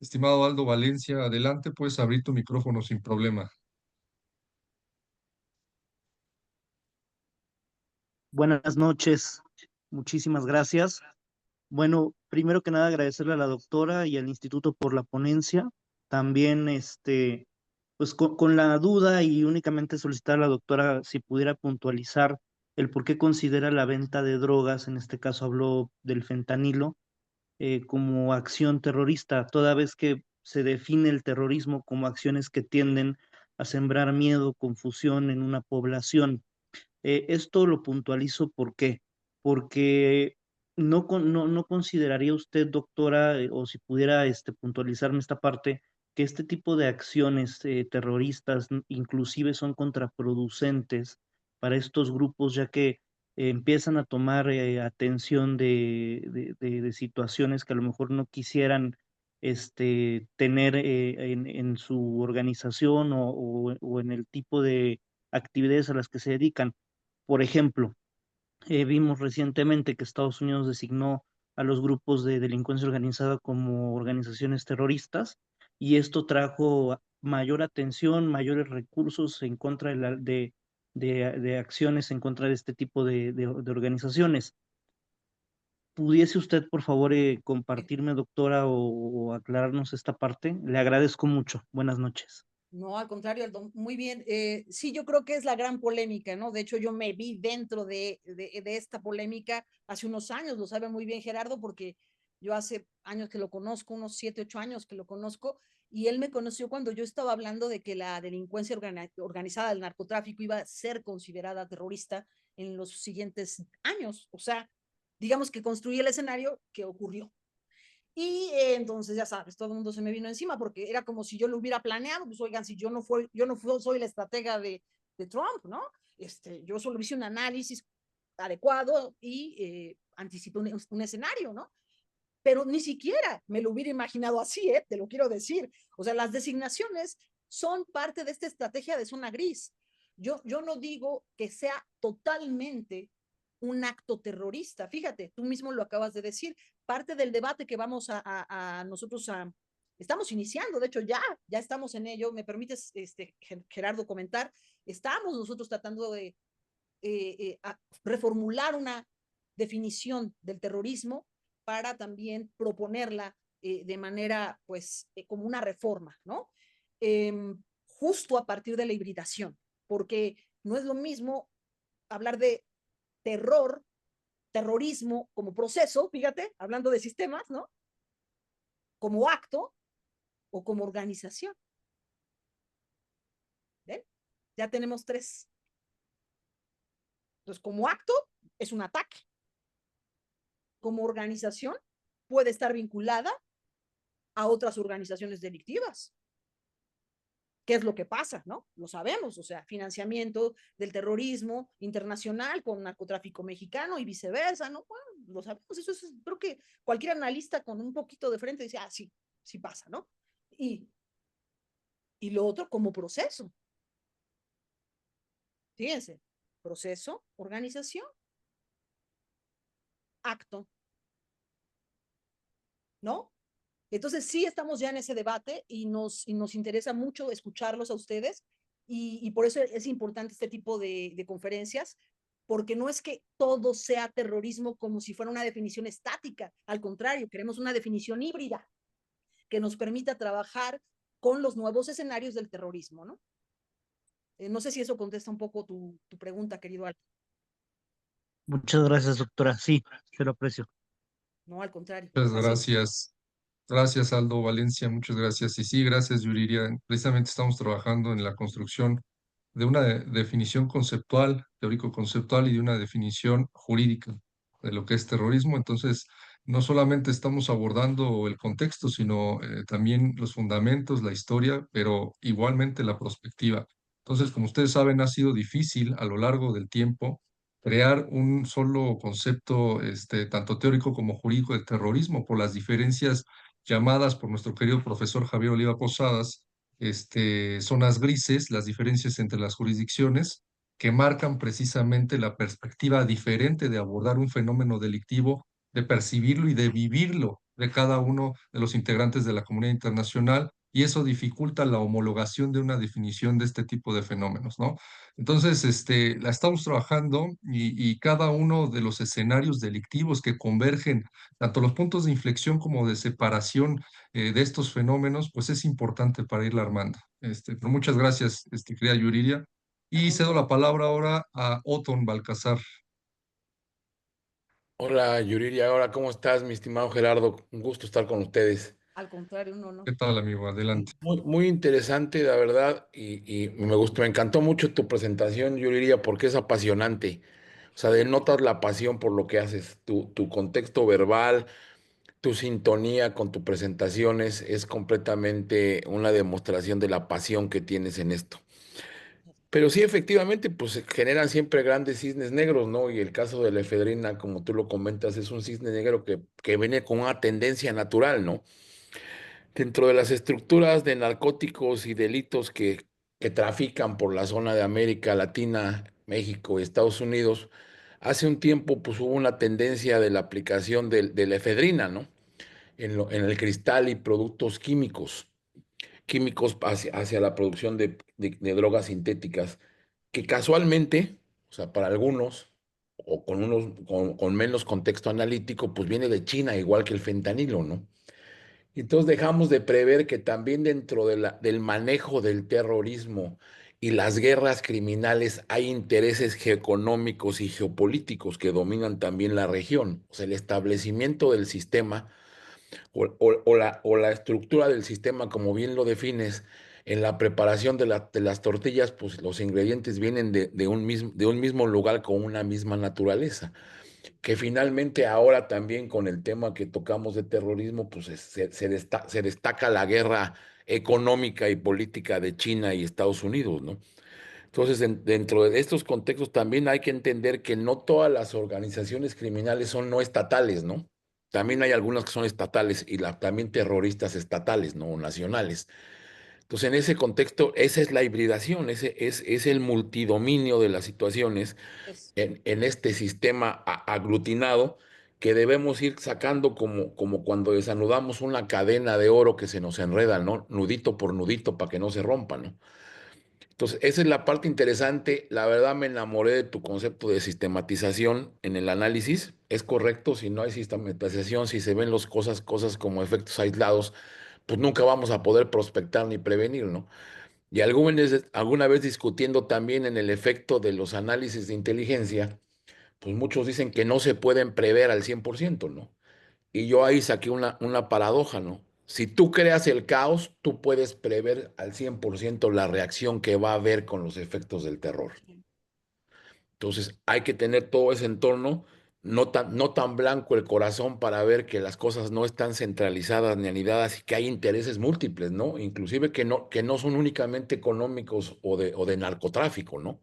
estimado Aldo Valencia. Adelante, puedes abrir tu micrófono sin problema. Buenas noches, muchísimas gracias. Bueno, primero que nada agradecerle a la doctora y al instituto por la ponencia. También, pues con la duda y únicamente solicitar a la doctora si pudiera puntualizar el por qué considera la venta de drogas, en este caso habló del fentanilo, como acción terrorista, toda vez que se define el terrorismo como acciones que tienden a sembrar miedo, confusión en una población. Esto lo puntualizo ¿por qué? Porque no consideraría usted, doctora, o si pudiera puntualizarme esta parte, que este tipo de acciones terroristas inclusive son contraproducentes para estos grupos, ya que empiezan a tomar atención de situaciones que a lo mejor no quisieran tener en su organización o en el tipo de actividades a las que se dedican. Por ejemplo, vimos recientemente que Estados Unidos designó a los grupos de delincuencia organizada como organizaciones terroristas y esto trajo mayor atención, mayores recursos en contra de acciones en contra de este tipo de organizaciones. ¿Pudiese usted, por favor, compartirme, doctora, o aclararnos esta parte? Le agradezco mucho. Buenas noches. No, al contrario, Aldo, muy bien. Sí, yo creo que es la gran polémica, ¿no? De hecho, yo me vi dentro de esta polémica hace unos años, lo sabe muy bien Gerardo, porque yo hace años que lo conozco, unos 7, 8 años que lo conozco, y él me conoció cuando yo estaba hablando de que la delincuencia organizada del narcotráfico iba a ser considerada terrorista en los siguientes años. O sea, digamos que construí el escenario que ocurrió. Y entonces, ya sabes, todo el mundo se me vino encima porque era como si yo lo hubiera planeado. Pues oigan, si yo no soy la estratega de Trump, ¿no? Yo solo hice un análisis adecuado y anticipé un escenario, ¿no? Pero ni siquiera me lo hubiera imaginado así, ¿eh? Te lo quiero decir. O sea, las designaciones son parte de esta estrategia de zona gris. Yo no digo que sea totalmente un acto terrorista. Fíjate, tú mismo lo acabas de decir. Parte del debate que vamos a nosotros estamos iniciando, de hecho ya estamos en ello. Me permites, Gerardo, comentar. Estamos nosotros tratando de reformular una definición del terrorismo para también proponerla de manera, pues, como una reforma, ¿no? Justo a partir de la hibridación, porque no es lo mismo hablar de terror, terrorismo como proceso, fíjate, hablando de sistemas, ¿no? Como acto o como organización. ¿Ven? Ya tenemos 3. Entonces, como acto es un ataque. Como organización puede estar vinculada a otras organizaciones delictivas. ¿Qué es lo que pasa? ¿No? Lo sabemos, o sea, financiamiento del terrorismo internacional con narcotráfico mexicano y viceversa, ¿no? Bueno, lo sabemos, eso es, creo que cualquier analista con un poquito de frente dice, sí, sí pasa, ¿no? Y, y lo otro como proceso. Fíjense, proceso, organización, acto, ¿no? Entonces sí estamos ya en ese debate y nos interesa mucho escucharlos a ustedes y por eso es importante este tipo de conferencias, porque no es que todo sea terrorismo como si fuera una definición estática, al contrario, queremos una definición híbrida que nos permita trabajar con los nuevos escenarios del terrorismo, ¿no? No sé si eso contesta un poco tu pregunta, querido Alto. Muchas gracias, doctora. Sí, se lo aprecio. No, al contrario, Muchas gracias. gracias. Gracias, Aldo Valencia, muchas gracias. Y sí, gracias, Yuriria. Precisamente estamos trabajando en la construcción de una definición conceptual, teórico-conceptual y de una definición jurídica de lo que es terrorismo. Entonces, no solamente estamos abordando el contexto, sino también los fundamentos, la historia, pero igualmente la perspectiva. Entonces, como ustedes saben, ha sido difícil a lo largo del tiempo crear un solo concepto, tanto teórico como jurídico de terrorismo por las diferencias llamadas por nuestro querido profesor Javier Oliva Posadas, zonas grises, las diferencias entre las jurisdicciones, que marcan precisamente la perspectiva diferente de abordar un fenómeno delictivo, de percibirlo y de vivirlo de cada uno de los integrantes de la comunidad internacional, y eso dificulta la homologación de una definición de este tipo de fenómenos, ¿no? Entonces, la estamos trabajando y cada uno de los escenarios delictivos que convergen, tanto los puntos de inflexión como de separación de estos fenómenos, pues es importante para irla armando. Pero muchas gracias, querida Yuriria. Al Y cedo la contrario, palabra ahora a Oton Balcazar. Hola Yuriria, ahora ¿cómo estás, mi estimado Gerardo? Un gusto estar con ustedes. al contrario, no, no. ¿Qué tal, amigo? Adelante. Muy interesante, la verdad, y me gustó, me encantó mucho tu presentación, Yuriria, porque es apasionante. O sea, denotas la pasión por lo que haces, tu contexto verbal, tu sintonía con tu presentación es completamente una demostración de la pasión que tienes en esto. Pero sí, efectivamente, pues se generan siempre grandes cisnes negros, ¿no? Y el caso de la efedrina, como tú lo comentas, es un cisne negro que viene con una tendencia natural, ¿no? Dentro de las estructuras de narcóticos y delitos que trafican por la zona de América Latina, México y Estados Unidos, hace un tiempo pues hubo una tendencia de la aplicación de la efedrina, ¿no? En el cristal y productos químicos hacia la producción de drogas sintéticas, que casualmente, o sea, para algunos, o con menos contexto analítico, pues viene de China, igual que el fentanilo, ¿no? Y entonces dejamos de prever que también dentro del manejo del terrorismo y las guerras criminales hay intereses geoeconómicos y geopolíticos que dominan también la región. O sea, el establecimiento del sistema o la estructura del sistema, como bien lo defines, en la preparación de las tortillas, pues los ingredientes vienen de un mismo lugar con una misma naturaleza, que finalmente ahora también con el tema que tocamos de terrorismo, pues se destaca la guerra económica y política de China y Estados Unidos, ¿no? Entonces, dentro de estos contextos también hay que entender que no todas las organizaciones criminales son no estatales, ¿no? También hay algunas que son estatales y también terroristas estatales, ¿no? O nacionales. Entonces, en ese contexto, esa es la hibridación, ese es el multidominio de las situaciones Es, en este sistema aglutinado que debemos ir sacando como cuando desanudamos una cadena de oro que se nos enreda, ¿no? Nudito por nudito para que no se rompa, ¿no? Entonces, esa es la parte interesante. La verdad me enamoré de tu concepto de sistematización en el análisis. Es correcto, si no hay sistematización, si se ven las cosas como efectos aislados, pues nunca vamos a poder prospectar ni prevenir, ¿no? Y alguna vez discutiendo también en el efecto de los análisis de inteligencia, pues muchos dicen que no se pueden prever al 100%, ¿no? Y yo ahí saqué una paradoja, ¿no? Si tú creas el caos, tú puedes prever al 100% la reacción que va a haber con los efectos del terror. sí, Entonces hay que tener todo ese entorno, no tan blanco el corazón para ver que las cosas no están centralizadas ni anidadas y que hay intereses múltiples, ¿no? Inclusive que no son únicamente económicos o de narcotráfico, ¿no?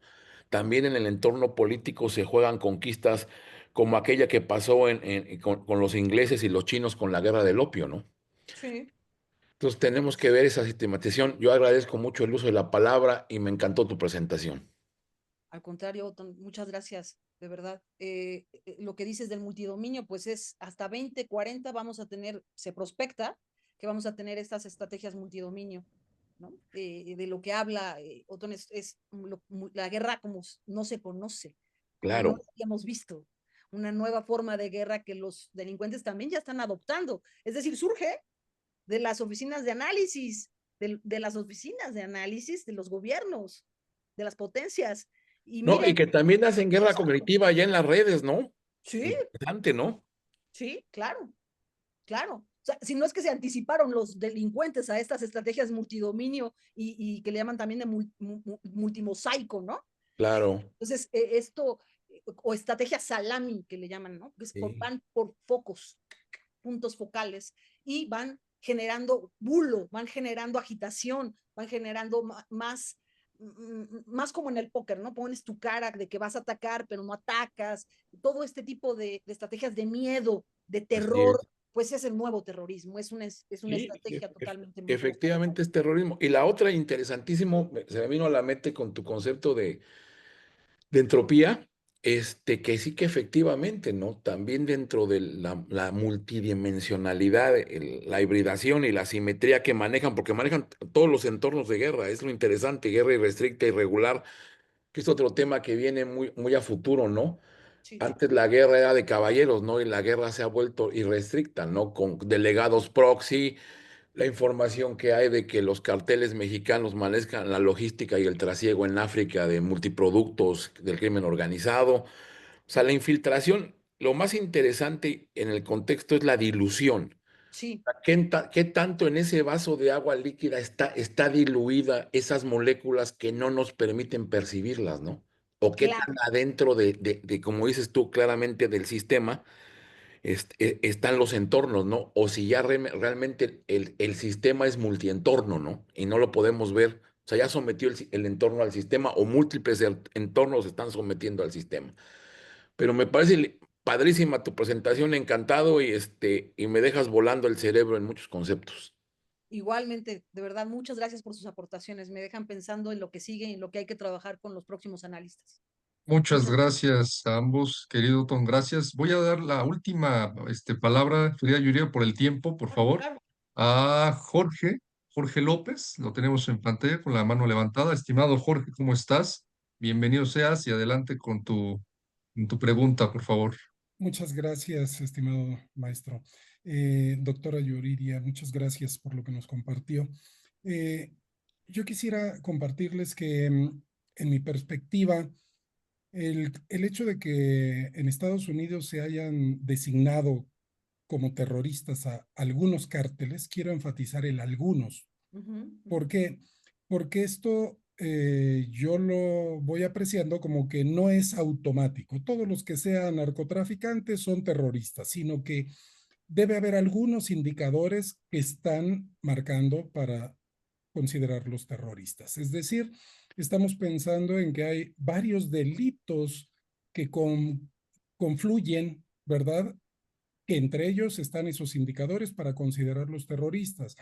También en el entorno político se juegan conquistas como aquella que pasó con los ingleses y los chinos con la guerra del opio, ¿no? sí. Entonces tenemos que ver esa sistematización. Yo agradezco mucho el uso de la palabra y me encantó tu presentación. Al contrario, Otón, muchas gracias, de verdad. Lo que dices del multidominio, pues es hasta 2040 vamos a tener, se prospecta que vamos a tener estas estrategias multidominio, ¿no? De lo que habla Otón es la guerra como no se conoce, como no Claro, la habíamos visto, una nueva forma de guerra que los delincuentes también ya están adoptando. Es decir, surge de las oficinas de análisis, de las oficinas de análisis de los gobiernos, de las potencias. Y ¿no? Y miren, que también hacen guerra exacto. cognitiva allá en las redes, ¿no? Sí, Interesante, ¿no? sí, claro, claro. O sea, si no es que se anticiparon los delincuentes a estas estrategias multidominio y que le llaman también de multimosaico, ¿no? Claro. Entonces, esto, o estrategia salami, que le llaman, ¿no? Que es Sí. van por focos, puntos focales, y van generando bulo, van generando agitación, van generando más como en el póker, ¿no? Pones tu cara de que vas a atacar, pero no atacas. Todo este tipo de estrategias de miedo, de Así es. terror, pues es el nuevo terrorismo, es una Sí, estrategia totalmente nueva. efectivamente es terrorismo. Y la otra interesantísimo, se me vino a la mente con tu concepto de entropía, que sí que efectivamente, ¿no? También dentro de la multidimensionalidad, la hibridación y la simetría que manejan, porque manejan todos los entornos de guerra, es lo interesante, guerra irrestricta, irregular, que es otro tema que viene muy, muy a futuro, ¿no? Sí, Antes la guerra era de caballeros, ¿no? Y la guerra se ha vuelto irrestricta, ¿no? Con delegados proxy, la información que hay de que los carteles mexicanos manejan la logística y el trasiego en África de multiproductos del crimen organizado. O sea, la infiltración, lo más interesante en el contexto es la dilución. sí, ¿Qué tanto en ese vaso de agua líquida está diluida esas moléculas que no nos permiten percibirlas, ¿no? O qué tan claro, adentro como dices tú claramente, del sistema están los entornos, ¿no? O si ya realmente el sistema es multientorno, ¿no? Y no lo podemos ver. O sea, ya sometió el entorno al sistema o múltiples entornos están sometiendo al sistema. Pero me parece padrísima tu presentación, encantado y me dejas volando el cerebro en muchos conceptos. Igualmente, de verdad, muchas gracias por sus aportaciones. Me dejan pensando en lo que sigue y en lo que hay que trabajar con los próximos analistas. Muchas Muchas gracias. gracias a ambos, querido Tom, gracias. Voy a dar la última palabra, querida Yuria, por el tiempo, por Claro, favor, claro. a Jorge López, lo tenemos en pantalla con la mano levantada. Estimado Jorge, ¿cómo estás? Bienvenido seas y adelante con tu pregunta, por favor. Muchas gracias, estimado maestro. Doctora Yuridia, muchas gracias por lo que nos compartió. Eh, yo quisiera compartirles que en mi perspectiva, el hecho de que en Estados Unidos se hayan designado como terroristas a algunos cárteles, quiero enfatizar el algunos. ¿Por qué? Porque esto yo lo voy apreciando como que no es automático. Todos los que sean narcotraficantes son terroristas, sino que debe haber algunos indicadores que están marcando para considerarlos terroristas. Es decir, estamos pensando en que hay varios delitos que confluyen, ¿verdad? Que entre ellos están esos indicadores para considerarlos terroristas.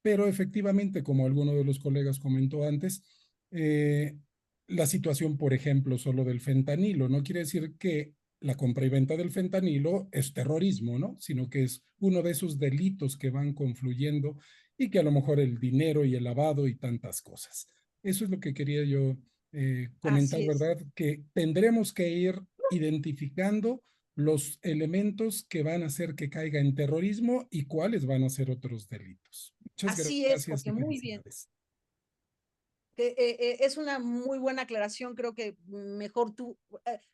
Pero efectivamente, como alguno de los colegas comentó antes, la situación, por ejemplo, solo del fentanilo, no quiere decir que la compra y venta del fentanilo es terrorismo, ¿no? Sino que es uno de esos delitos que van confluyendo y que a lo mejor el dinero y el lavado y tantas cosas. Eso es lo que quería yo comentar, Así es. ¿verdad? Que tendremos que ir identificando los elementos que van a hacer que caiga en terrorismo y cuáles van a ser otros delitos. Muchas Así es, gracias Jorge, y muy bien. felicidades. Es una muy buena aclaración, creo que mejor tú,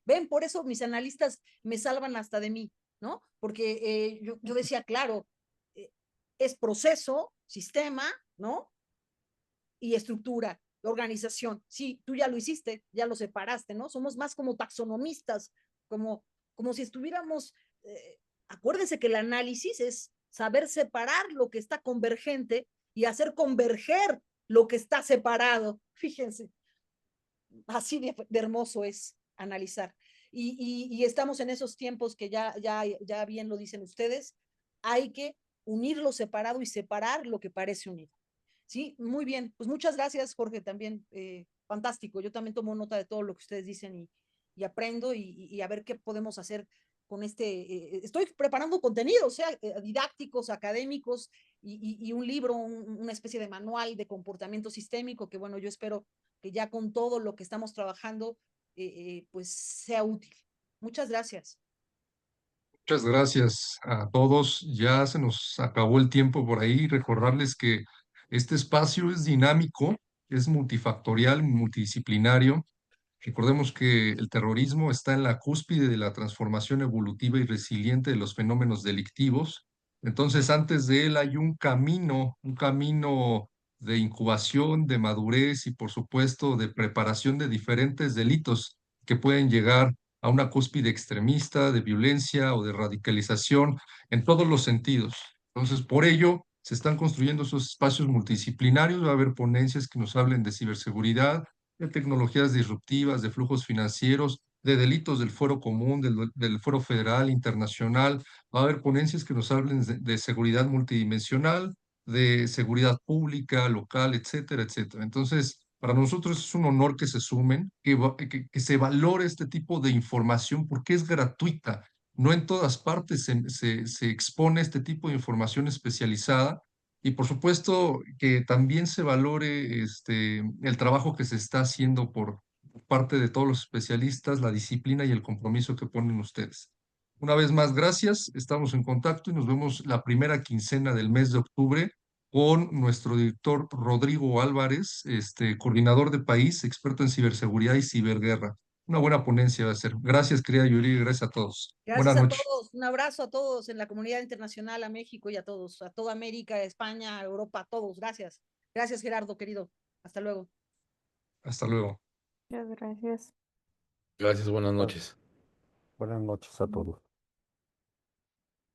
ven, por eso mis analistas me salvan hasta de mí, ¿no? Porque yo decía, claro, eh, es proceso, sistema, ¿no? Y estructura, organización. Sí, tú ya lo hiciste, ya lo separaste, ¿no? Somos más como taxonomistas, como si estuviéramos, acuérdense que el análisis es saber separar lo que está convergente y hacer converger lo que está separado. Fíjense, así de hermoso es analizar. Y estamos en esos tiempos que ya bien lo dicen ustedes, hay que unir lo separado y separar lo que parece unido. Sí, muy bien. Pues muchas gracias, Jorge, también. Fantástico. Yo también tomo nota de todo lo que ustedes dicen y aprendo y a ver qué podemos hacer con este. Estoy preparando contenidos, o sea, didácticos, académicos y un libro, una especie de manual de comportamiento sistémico que, bueno, yo espero que ya con todo lo que estamos trabajando, pues sea útil. Muchas gracias. Muchas gracias a todos. Ya se nos acabó el tiempo por ahí. Recordarles que este espacio es dinámico, es multifactorial, multidisciplinario. Recordemos que el terrorismo está en la cúspide de la transformación evolutiva y resiliente de los fenómenos delictivos. Entonces, antes de él hay un camino de incubación, de madurez y, por supuesto, de preparación de diferentes delitos que pueden llegar a una cúspide extremista, de violencia o de radicalización en todos los sentidos. Entonces, por ello, se están construyendo esos espacios multidisciplinarios. Va a haber ponencias que nos hablen de ciberseguridad, de tecnologías disruptivas, de flujos financieros, de delitos del fuero común, del fuero federal, internacional. Va a haber ponencias que nos hablen de seguridad multidimensional, de seguridad pública, local, etcétera, etcétera. Entonces, para nosotros es un honor que se sumen, que se valore este tipo de información porque es gratuita. No en todas partes se expone este tipo de información especializada y por supuesto que también se valore el trabajo que se está haciendo por parte de todos los especialistas, la disciplina y el compromiso que ponen ustedes. Una vez más, gracias. Estamos en contacto y nos vemos la primera quincena del mes de octubre con nuestro director Rodrigo Álvarez, coordinador de país, experto en ciberseguridad y ciberguerra. Una buena ponencia va a ser. Gracias, querida Yuri, gracias a todos. Gracias Buenas a noches. todos. Un abrazo a todos en la comunidad internacional, a México y a todos, a toda América, España, Europa, a todos. Gracias. Gracias, Gerardo, querido. Hasta luego. Hasta luego. Muchas gracias. Gracias, buenas noches. Buenas noches a todos.